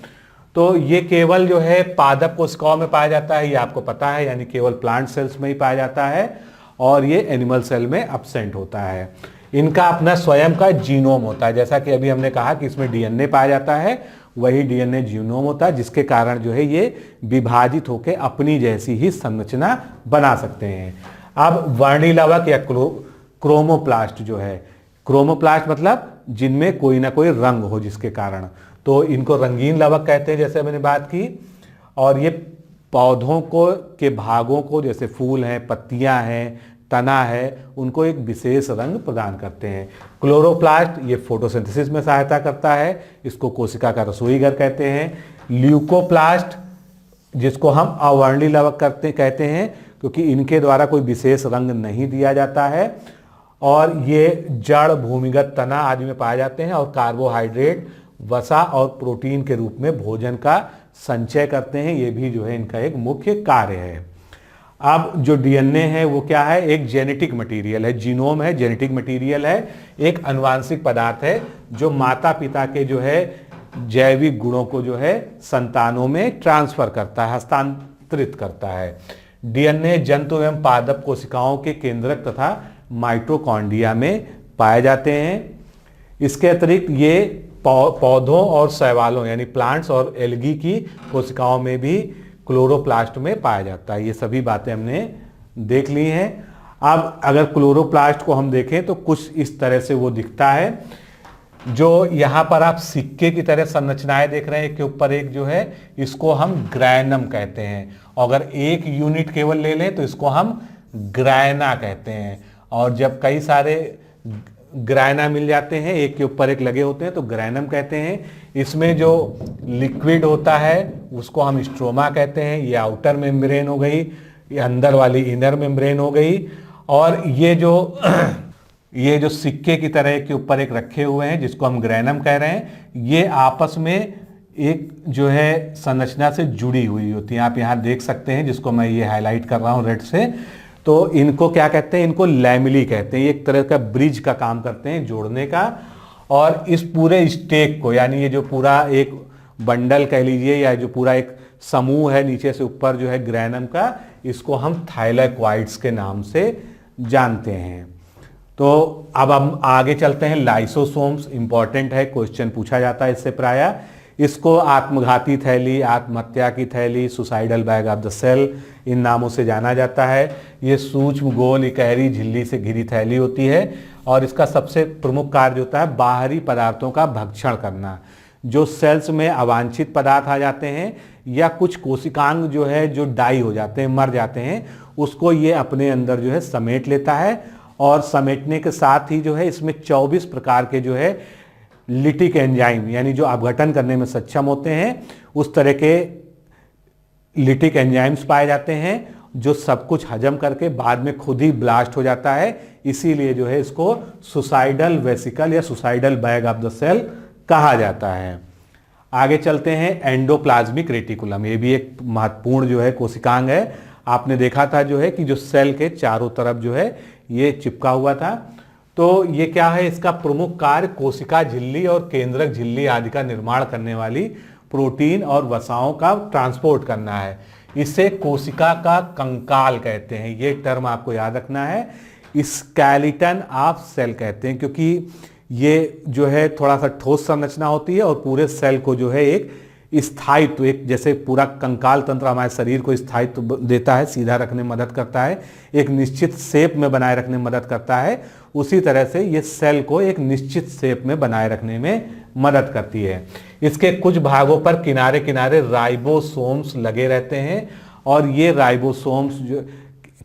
S1: तो ये केवल जो है पादप कोशिकाओं में पाया जाता है, ये आपको पता है, यानी केवल प्लांट सेल्स में ही पाया जाता है, और ये एनिमल सेल में एब्सेंट होता है। इनका अपना स्वयं का जीनोम होता है। जैसा कि अभी हमने कहा कि इसमें डीएनए पाया जाता है, वही डीएनए जीनोम होता है, जिसके कारण जो है ये विभाजित होकर अपनी जैसी ही संरचना बना सकते हैं। अब वर्णी लवक या क्रोमोप्लास्ट जो है, क्रोमोप्लास्ट मतलब जिनमें कोई ना कोई रंग हो जिसके कारण, तो इनको रंगीन लवक कहते हैं जैसे मैंने बात की। और ये पौधों को के भागों को, जैसे फूल हैं, पत्तियां हैं, तना है, उनको एक विशेष रंग प्रदान करते हैं। क्लोरोप्लास्ट ये फोटोसिंथेसिस में सहायता करता है, इसको कोशिका का रसोई घर कहते हैं। ल्यूकोप्लास्ट जिसको हम अवर्णी लवक कहते हैं क्योंकि इनके द्वारा कोई विशेष रंग नहीं दिया जाता है, और ये जड़, भूमिगत तना आदि में पाए जाते हैं, और कार्बोहाइड्रेट, वसा और प्रोटीन के रूप में भोजन का संचय करते हैं। ये भी जो है इनका एक मुख्य कार्य है। अब जो डीएनए है वो क्या है, एक जेनेटिक मटेरियल है, जीनोम है, जेनेटिक मटेरियल है, एक आनुवांशिक पदार्थ है जो माता पिता के जो है जैविक गुणों को जो है संतानों में ट्रांसफर करता है, हस्तांतरित करता है। डीएनए जंतु एवं पादप कोशिकाओं के केंद्रक तथा माइटोकॉन्ड्रिया में पाए जाते हैं। इसके अतिरिक्त ये पौधों और शैवालों यानी प्लांट्स और एल्गी की कोशिकाओं में भी क्लोरोप्लास्ट में पाया जाता है। ये सभी बातें हमने देख ली हैं। अब अगर क्लोरोप्लास्ट को हम देखें तो कुछ इस तरह से वो दिखता है। जो यहाँ पर आप सिक्के की तरह संरचनाएं देख रहे हैं, एक के ऊपर एक जो है, इसको हम ग्रैनम कहते हैं। अगर एक यूनिट केवल ले लें तो इसको हम ग्रैना कहते हैं। और जब कई सारे ग्रैना मिल जाते हैं, एक के ऊपर एक लगे होते हैं तो ग्रैनम कहते हैं। इसमें जो लिक्विड होता है उसको हम स्ट्रोमा कहते हैं। ये आउटर मेम्ब्रेन हो गई, ये अंदर वाली इनर मेम्ब्रेन हो गई। और ये जो सिक्के की तरह के ऊपर एक रखे हुए हैं जिसको हम ग्रैनम कह रहे हैं, ये आपस में एक जो है संरचना से जुड़ी हुई होती है। आप यहाँ देख सकते हैं, जिसको मैं ये हाईलाइट कर रहा हूँ रेड से। तो इनको क्या कहते हैं? इनको लैमिली कहते हैं। ये एक तरह का ब्रिज का काम करते हैं, जोड़ने का। और इस पूरे स्टेक को, यानी ये जो पूरा एक बंडल कह लीजिए या जो पूरा एक समूह है नीचे से ऊपर जो है ग्रैनम का, इसको हम थाइलैक्वाइड्स के नाम से जानते हैं। तो अब हम आगे चलते हैं। लाइसोसोम्स इंपॉर्टेंट है, क्वेश्चन पूछा जाता है इससे प्रायः। इसको आत्मघाती थैली, आत्महत्या की थैली, suicidal bag of the cell, इन नामों से जाना जाता है। ये सूक्ष्म गोल इकहरी झिल्ली से घिरी थैली होती है और इसका सबसे प्रमुख कार्य होता है बाहरी पदार्थों का भक्षण करना। जो सेल्स में अवांछित पदार्थ आ जाते हैं या कुछ कोशिकांग जो है जो डाई हो जाते हैं, मर जाते हैं, उसको ये अपने अंदर जो है समेट लेता है। और समेटने के साथ ही जो है इसमें 24 प्रकार के जो है लिटिक एंजाइम, यानी जो अपघटन करने में सक्षम होते हैं, उस तरह के लिटिक एंजाइम्स पाए जाते हैं जो सब कुछ हजम करके बाद में खुद ही ब्लास्ट हो जाता है। इसीलिए जो है इसको सुसाइडल वेसिकल या suicidal bag of the cell कहा जाता है। आगे चलते हैं। एंडोप्लाज्मिक रेटिकुलम, ये भी एक महत्वपूर्ण जो है कोशिकांग है। आपने देखा था जो है कि जो सेल के चारों तरफ जो है ये चिपका हुआ था। तो ये क्या है? इसका प्रमुख कार्य कोशिका झिल्ली और केंद्रक झिल्ली आदि का निर्माण करने वाली प्रोटीन और वसाओं का ट्रांसपोर्ट करना है। इसे कोशिका का कंकाल कहते हैं। ये टर्म आपको याद रखना है। स्केलेटन ऑफ सेल कहते हैं, क्योंकि ये जो है थोड़ा सा ठोस संरचना होती है और पूरे सेल को जो है एक स्थायित्व, एक जैसे पूरा कंकाल तंत्र हमारे शरीर को स्थायित्व देता है, सीधा रखने में मदद करता है, एक निश्चित शेप में बनाए रखने में मदद करता है, उसी तरह से ये सेल को एक निश्चित शेप में बनाए रखने में मदद करती है। इसके कुछ भागों पर किनारे किनारे राइबोसोम्स लगे रहते हैं और ये राइबोसोम्स जो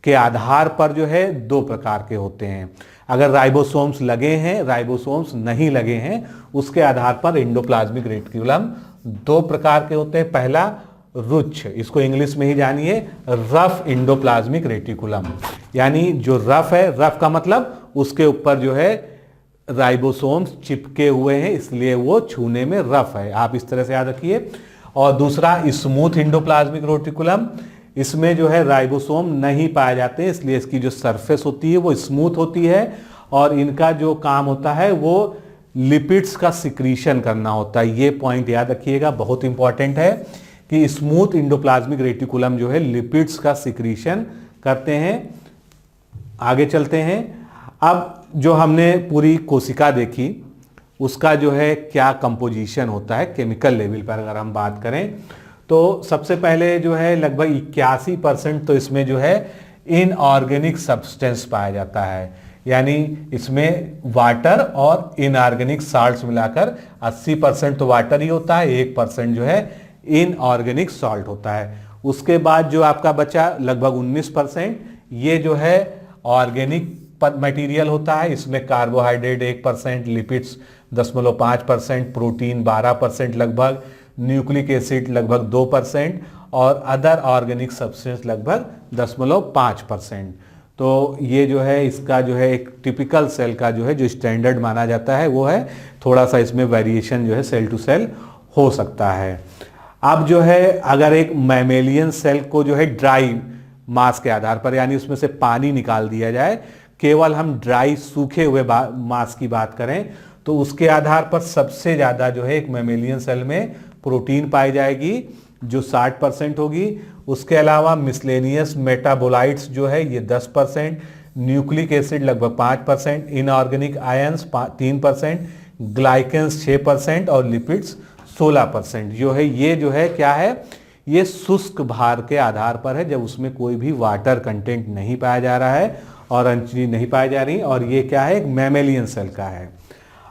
S1: के आधार पर जो है 2 प्रकार के होते हैं। अगर राइबोसोम्स लगे हैं, राइबोसोम्स नहीं लगे हैं, उसके आधार पर एंडोप्लाज्मिक रेटिकुलम 2 प्रकार के होते हैं। पहला रुच्छ, इसको इंग्लिश में ही जानिए, रफ एंडोप्लाज्मिक रेटिकुलम, यानी जो रफ है, रफ का मतलब उसके ऊपर जो है राइबोसोम्स चिपके हुए हैं, इसलिए वो छूने में रफ है। आप इस तरह से याद रखिए। और दूसरा स्मूथ एंडोप्लाज्मिक रेटिकुलम, इसमें जो है राइबोसोम नहीं पाए जाते, इसलिए इसकी जो सरफेस होती है वो स्मूथ होती है और इनका जो काम होता है वो लिपिड्स का सिक्रीशन करना होता है। ये पॉइंट याद रखिएगा, बहुत इंपॉर्टेंट है कि स्मूथ एंडोप्लाज्मिक रेटिकुलम जो है लिपिड्स का सिक्रीशन करते हैं। आगे चलते हैं। अब जो हमने पूरी कोशिका देखी उसका जो है क्या कंपोजिशन होता है केमिकल लेवल पर अगर हम बात करें, तो सबसे पहले जो है लगभग 81% तो इसमें जो है इनऑर्गेनिक सब्सटेंस पाया जाता है, यानी इसमें वाटर और इनऑर्गेनिक साल्ट्स मिलाकर 80% तो वाटर ही होता है, 1% जो है इनऑर्गेनिक सॉल्ट होता है। उसके बाद जो आपका बचा लगभग 19%, ये जो है ऑर्गेनिक मटेरियल होता है। इसमें कार्बोहाइड्रेट 1%, लिपिड्स 0.5%, प्रोटीन 12% लगभग, न्यूक्लिक एसिड लगभग 2% और अदर ऑर्गेनिक सब्सटेंस लगभग 0.5%। तो ये जो है इसका जो है एक टिपिकल सेल का जो है जो स्टैंडर्ड माना जाता है वो है, थोड़ा सा इसमें वेरिएशन जो है सेल टू सेल हो सकता है। अब जो है अगर एक मैमेलियन सेल को जो है ड्राई मास के आधार पर, यानी उसमें से पानी निकाल दिया जाए, केवल हम ड्राई सूखे हुए मास की बात करें, तो उसके आधार पर सबसे ज़्यादा जो है एक मैमेलियन सेल में प्रोटीन पाई जाएगी जो 60% होगी। उसके अलावा मिसलेनियस मेटाबोलाइट्स जो है ये 10%, न्यूक्लिक एसिड लगभग 5%, इनऑर्गेनिक आयंस 3%, ग्लाइकेंस 6% और लिपिड्स 16% जो है। ये जो है क्या है, ये शुष्क भार के आधार पर है, जब उसमें कोई भी वाटर कंटेंट नहीं पाया जा रहा है और अन्य चीज नहीं पाई जा रही, और ये क्या है, एक मैमेलियन सेल का है।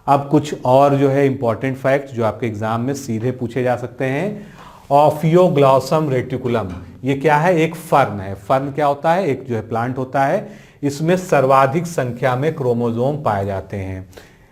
S1: अब कुछ और जो है इंपॉर्टेंट फैक्ट जो आपके एग्जाम में सीधे पूछे जा सकते हैं, ऑफियोग्लॉसम रेटिकुलम, ये क्या है? एक फर्न है। फर्न क्या होता है? एक जो है प्लांट होता है, इसमें सर्वाधिक संख्या में क्रोमोसोम पाए जाते हैं।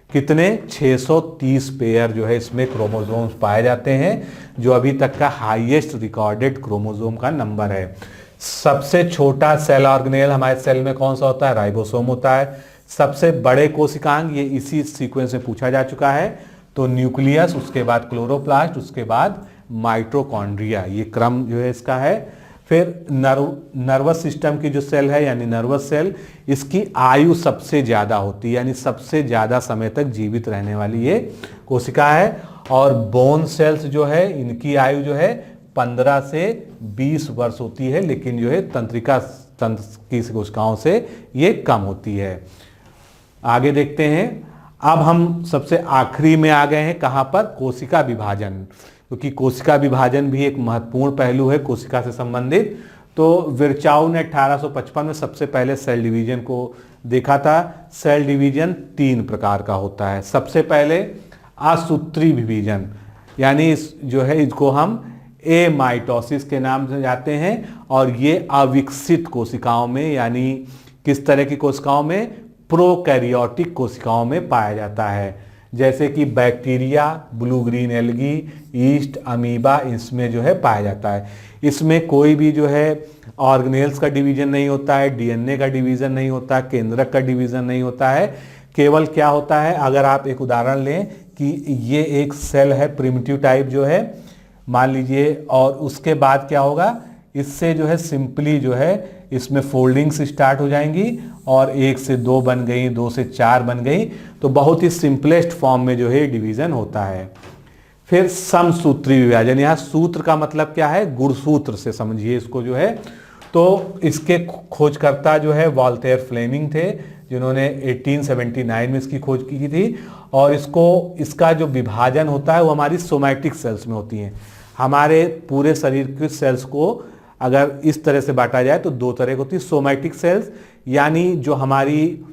S1: कितने? 630 पेयर जो है इसमें क्रोमोसोम्स पाए जाते हैं, जो अभी तक का हाईएस्ट रिकॉर्डेड क्रोमोसोम का नंबर है। सबसे छोटा सेल ऑर्गेनेल हमारे सेल में कौन सा होता है? राइबोसोम होता है। सबसे बड़े कोशिकांग, ये इसी सीक्वेंस में पूछा जा चुका है, तो न्यूक्लियस, उसके बाद क्लोरोप्लास्ट, उसके बाद माइटोकॉन्ड्रिया, ये क्रम जो है इसका है। फिर नर्वस सिस्टम की जो सेल है यानी नर्वस सेल, इसकी आयु सबसे ज़्यादा होती है, यानी सबसे ज़्यादा समय तक जीवित रहने वाली ये कोशिका है। और बोन सेल्स जो है, इनकी आयु जो है 15 से 20 वर्ष होती है, लेकिन जो है तंत्रिका तंत्र की कोशिकाओं से ये कम होती है। आगे देखते हैं। अब हम सबसे आखिरी में आ गए हैं, कहाँ पर? कोशिका विभाजन, क्योंकि कोशिका विभाजन भी एक महत्वपूर्ण पहलू है कोशिका से संबंधित। तो विर्चाउ ने 1855 में सबसे पहले सेल डिवीजन को देखा था। सेल डिवीजन 3 प्रकार का होता है। सबसे पहले असूत्री विभाजन, यानी जो है इसको हम एमाइटोसिस के नाम से जाते हैं, और ये अविकसित कोशिकाओं में, यानी किस तरह की कोशिकाओं में? प्रोकैरियोटिक कोशिकाओं में पाया जाता है, जैसे कि bacteria, blue green algae, east, amoeba, इसमें जो है पाया जाता है। इसमें कोई भी जो है ऑर्गेनेल्स का डिवीजन नहीं होता है, डीएनए का डिवीजन नहीं होता, केंद्रक का डिवीजन नहीं होता है। केवल क्या होता है, अगर आप एक उदाहरण लें कि ये एक सेल है प्रिमिटिव टाइप जो है, मान लीजिए, और उसके बाद क्या होगा, इससे जो है सिंपली जो है इसमें फोल्डिंग्स स्टार्ट हो जाएंगी, और 1 से 2 बन गई, 2 से 4 बन गई, तो बहुत ही सिंपलेस्ट फॉर्म में जो है डिवीजन होता है। फिर समसूत्री विभाजन, यहाँ सूत्र का मतलब क्या है? गुणसूत्र से समझिए इसको जो है। तो इसके खोजकर्ता जो है वॉल्टेयर फ्लेमिंग थे, जिन्होंने 1879 में इसकी खोज की थी। और इसका जो विभाजन होता है वो हमारी सोमैटिक सेल्स में होती हैं। हमारे पूरे शरीर के सेल्स को अगर इस तरह से बांटा जाए तो 2 तरह की होती है। सोमैटिक सेल्स, यानी जो हमारी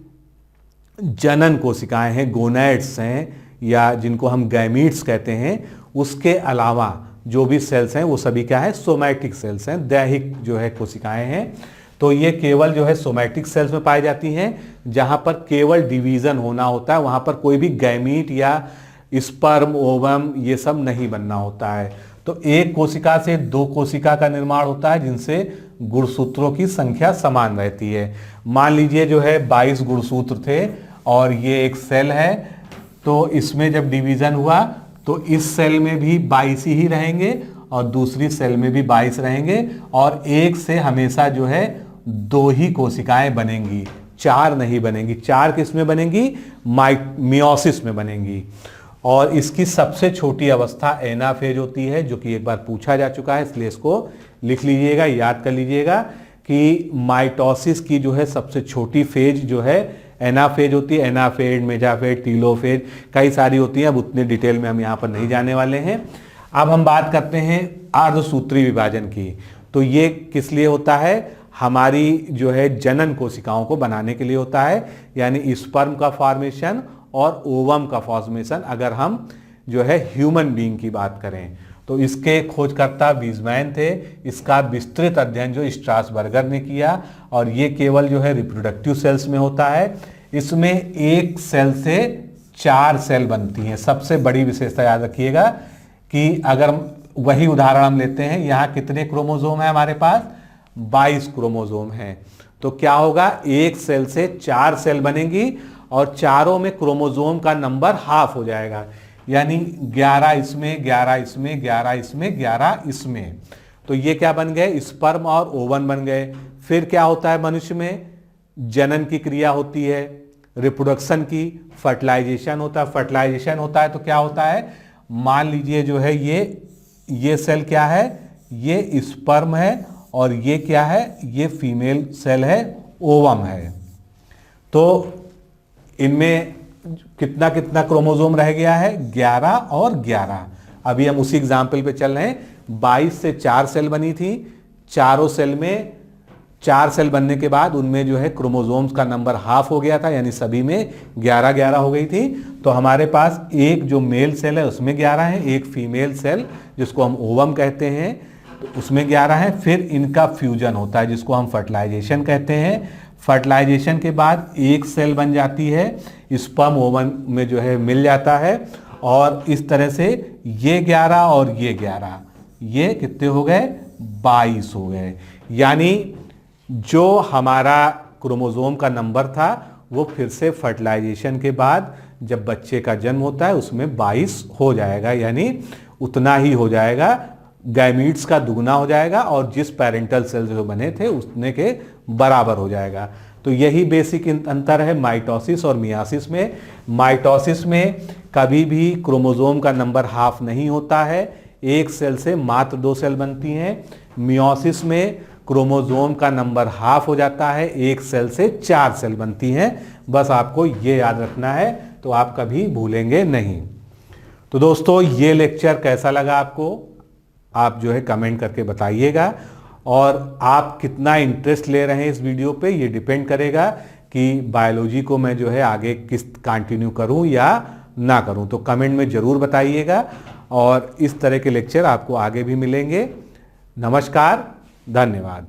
S1: जनन कोशिकाएं हैं, गोनैड्स हैं, या जिनको हम गैमीट्स कहते हैं, उसके अलावा जो भी सेल्स हैं वो सभी क्या है? सोमैटिक सेल्स हैं, दैहिक जो है कोशिकाएं हैं। तो ये केवल जो है सोमैटिक सेल्स में पाई जाती हैं, जहां पर केवल डिवीजन होना होता है, वहां पर कोई भी गैमीट या स्पर्म, ओवम ये सब नहीं बनना होता है। तो एक कोशिका से 2 कोशिका का निर्माण होता है, जिनसे गुणसूत्रों की संख्या समान रहती है। मान लीजिए जो है 22 गुणसूत्र थे, और ये एक सेल है, तो इसमें जब डिवीजन हुआ तो इस सेल में भी 22 ही रहेंगे, और दूसरी सेल में भी 22 रहेंगे, और एक से हमेशा जो है 2 ही कोशिकाएं बनेंगी, 4 नहीं बनेंगी। 4 किस में बनेंगी? मियोसिस में बनेंगी। और इसकी सबसे छोटी अवस्था एनाफेज होती है, जो कि एक बार पूछा जा चुका है, इसलिए इसको लिख लीजिएगा, याद कर लीजिएगा कि माइटोसिस की जो है सबसे छोटी फेज जो है एनाफेज होती है। एनाफेज, मेजाफेज, टीलोफेज, कई सारी होती हैं, अब उतने डिटेल में हम यहाँ पर नहीं जाने वाले हैं। अब हम बात करते हैं अर्धसूत्री विभाजन की। तो ये किस लिए होता है? हमारी जो है जनन कोशिकाओं को बनाने के लिए होता है, यानी स्पर्म का फॉर्मेशन और ओवम का फॉर्मेशन, अगर हम जो है ह्यूमन बीइंग की बात करें। तो इसके खोजकर्ता वीजमैन थे। इसका विस्तृत अध्ययन जो स्ट्रासबर्गर ने किया, और ये केवल जो है रिप्रोडक्टिव सेल्स में होता है। इसमें एक सेल से 4 सेल बनती हैं। सबसे बड़ी विशेषता याद रखिएगा कि अगर वही उदाहरण हम लेते हैं, यहाँ कितने क्रोमोसोम है हमारे पास? 22 क्रोमोसोम हैं। तो क्या होगा? एक सेल से 4 सेल बनेंगी, और चारों में क्रोमोसोम का नंबर हाफ हो जाएगा, यानी 11 इसमें, 11 इसमें, 11 इसमें, 11 इसमें। तो ये क्या बन गए? स्पर्म और ओवन बन गए। फिर क्या होता है मनुष्य में? जनन की क्रिया होती है, रिप्रोडक्शन की, फर्टिलाइजेशन होता है। फर्टिलाइजेशन होता है तो क्या होता है? मान लीजिए जो है ये सेल क्या है? ये स्पर्म है, और ये क्या है? ये फीमेल सेल है, ओवम है। तो इनमें कितना कितना क्रोमोसोम रह गया है? 11 और 11। अभी हम उसी एग्जाम्पल पे चल रहे हैं। 22 से 4 सेल बनी थी, चारों सेल में 4 सेल बनने के बाद उनमें जो है क्रोमोसोम्स का नंबर हाफ हो गया था, यानी सभी में 11-11 हो गई थी। तो हमारे पास एक जो मेल सेल है उसमें 11 है, एक फीमेल सेल जिसको हम ओवम कहते हैं तो उसमें 11 है। फिर इनका फ्यूजन होता है जिसको हम फर्टिलाइजेशन कहते हैं। फर्टिलाइजेशन के बाद एक सेल बन जाती है, स्पर्म ओवन में जो है मिल जाता है, और इस तरह से ये 11 और ये 11, ये कितने हो गए? 22 हो गए। यानी जो हमारा क्रोमोसोम का नंबर था वो फिर से फर्टिलाइजेशन के बाद जब बच्चे का जन्म होता है उसमें 22 हो जाएगा, यानी उतना ही हो जाएगा, गैमीट्स का दुगना हो जाएगा और जिस पेरेंटल सेल जो बने थे उतने के बराबर हो जाएगा। तो यही बेसिक अंतर है माइटोसिस और मियासिस में। माइटोसिस में कभी भी क्रोमोसोम का नंबर हाफ नहीं होता है, एक सेल से मात्र 2 सेल बनती हैं। मियोसिस में क्रोमोसोम का नंबर हाफ हो जाता है, एक सेल से 4 सेल बनती हैं। बस आपको ये याद रखना है, तो आप कभी भूलेंगे नहीं। तो दोस्तों ये लेक्चर कैसा लगा आपको, आप जो है कमेंट करके बताइएगा, और आप कितना इंटरेस्ट ले रहे हैं इस वीडियो पे ये डिपेंड करेगा कि बायोलॉजी को मैं जो है आगे किस कंटिन्यू करूं या ना करूं। तो कमेंट में ज़रूर बताइएगा, और इस तरह के लेक्चर आपको आगे भी मिलेंगे। नमस्कार, धन्यवाद।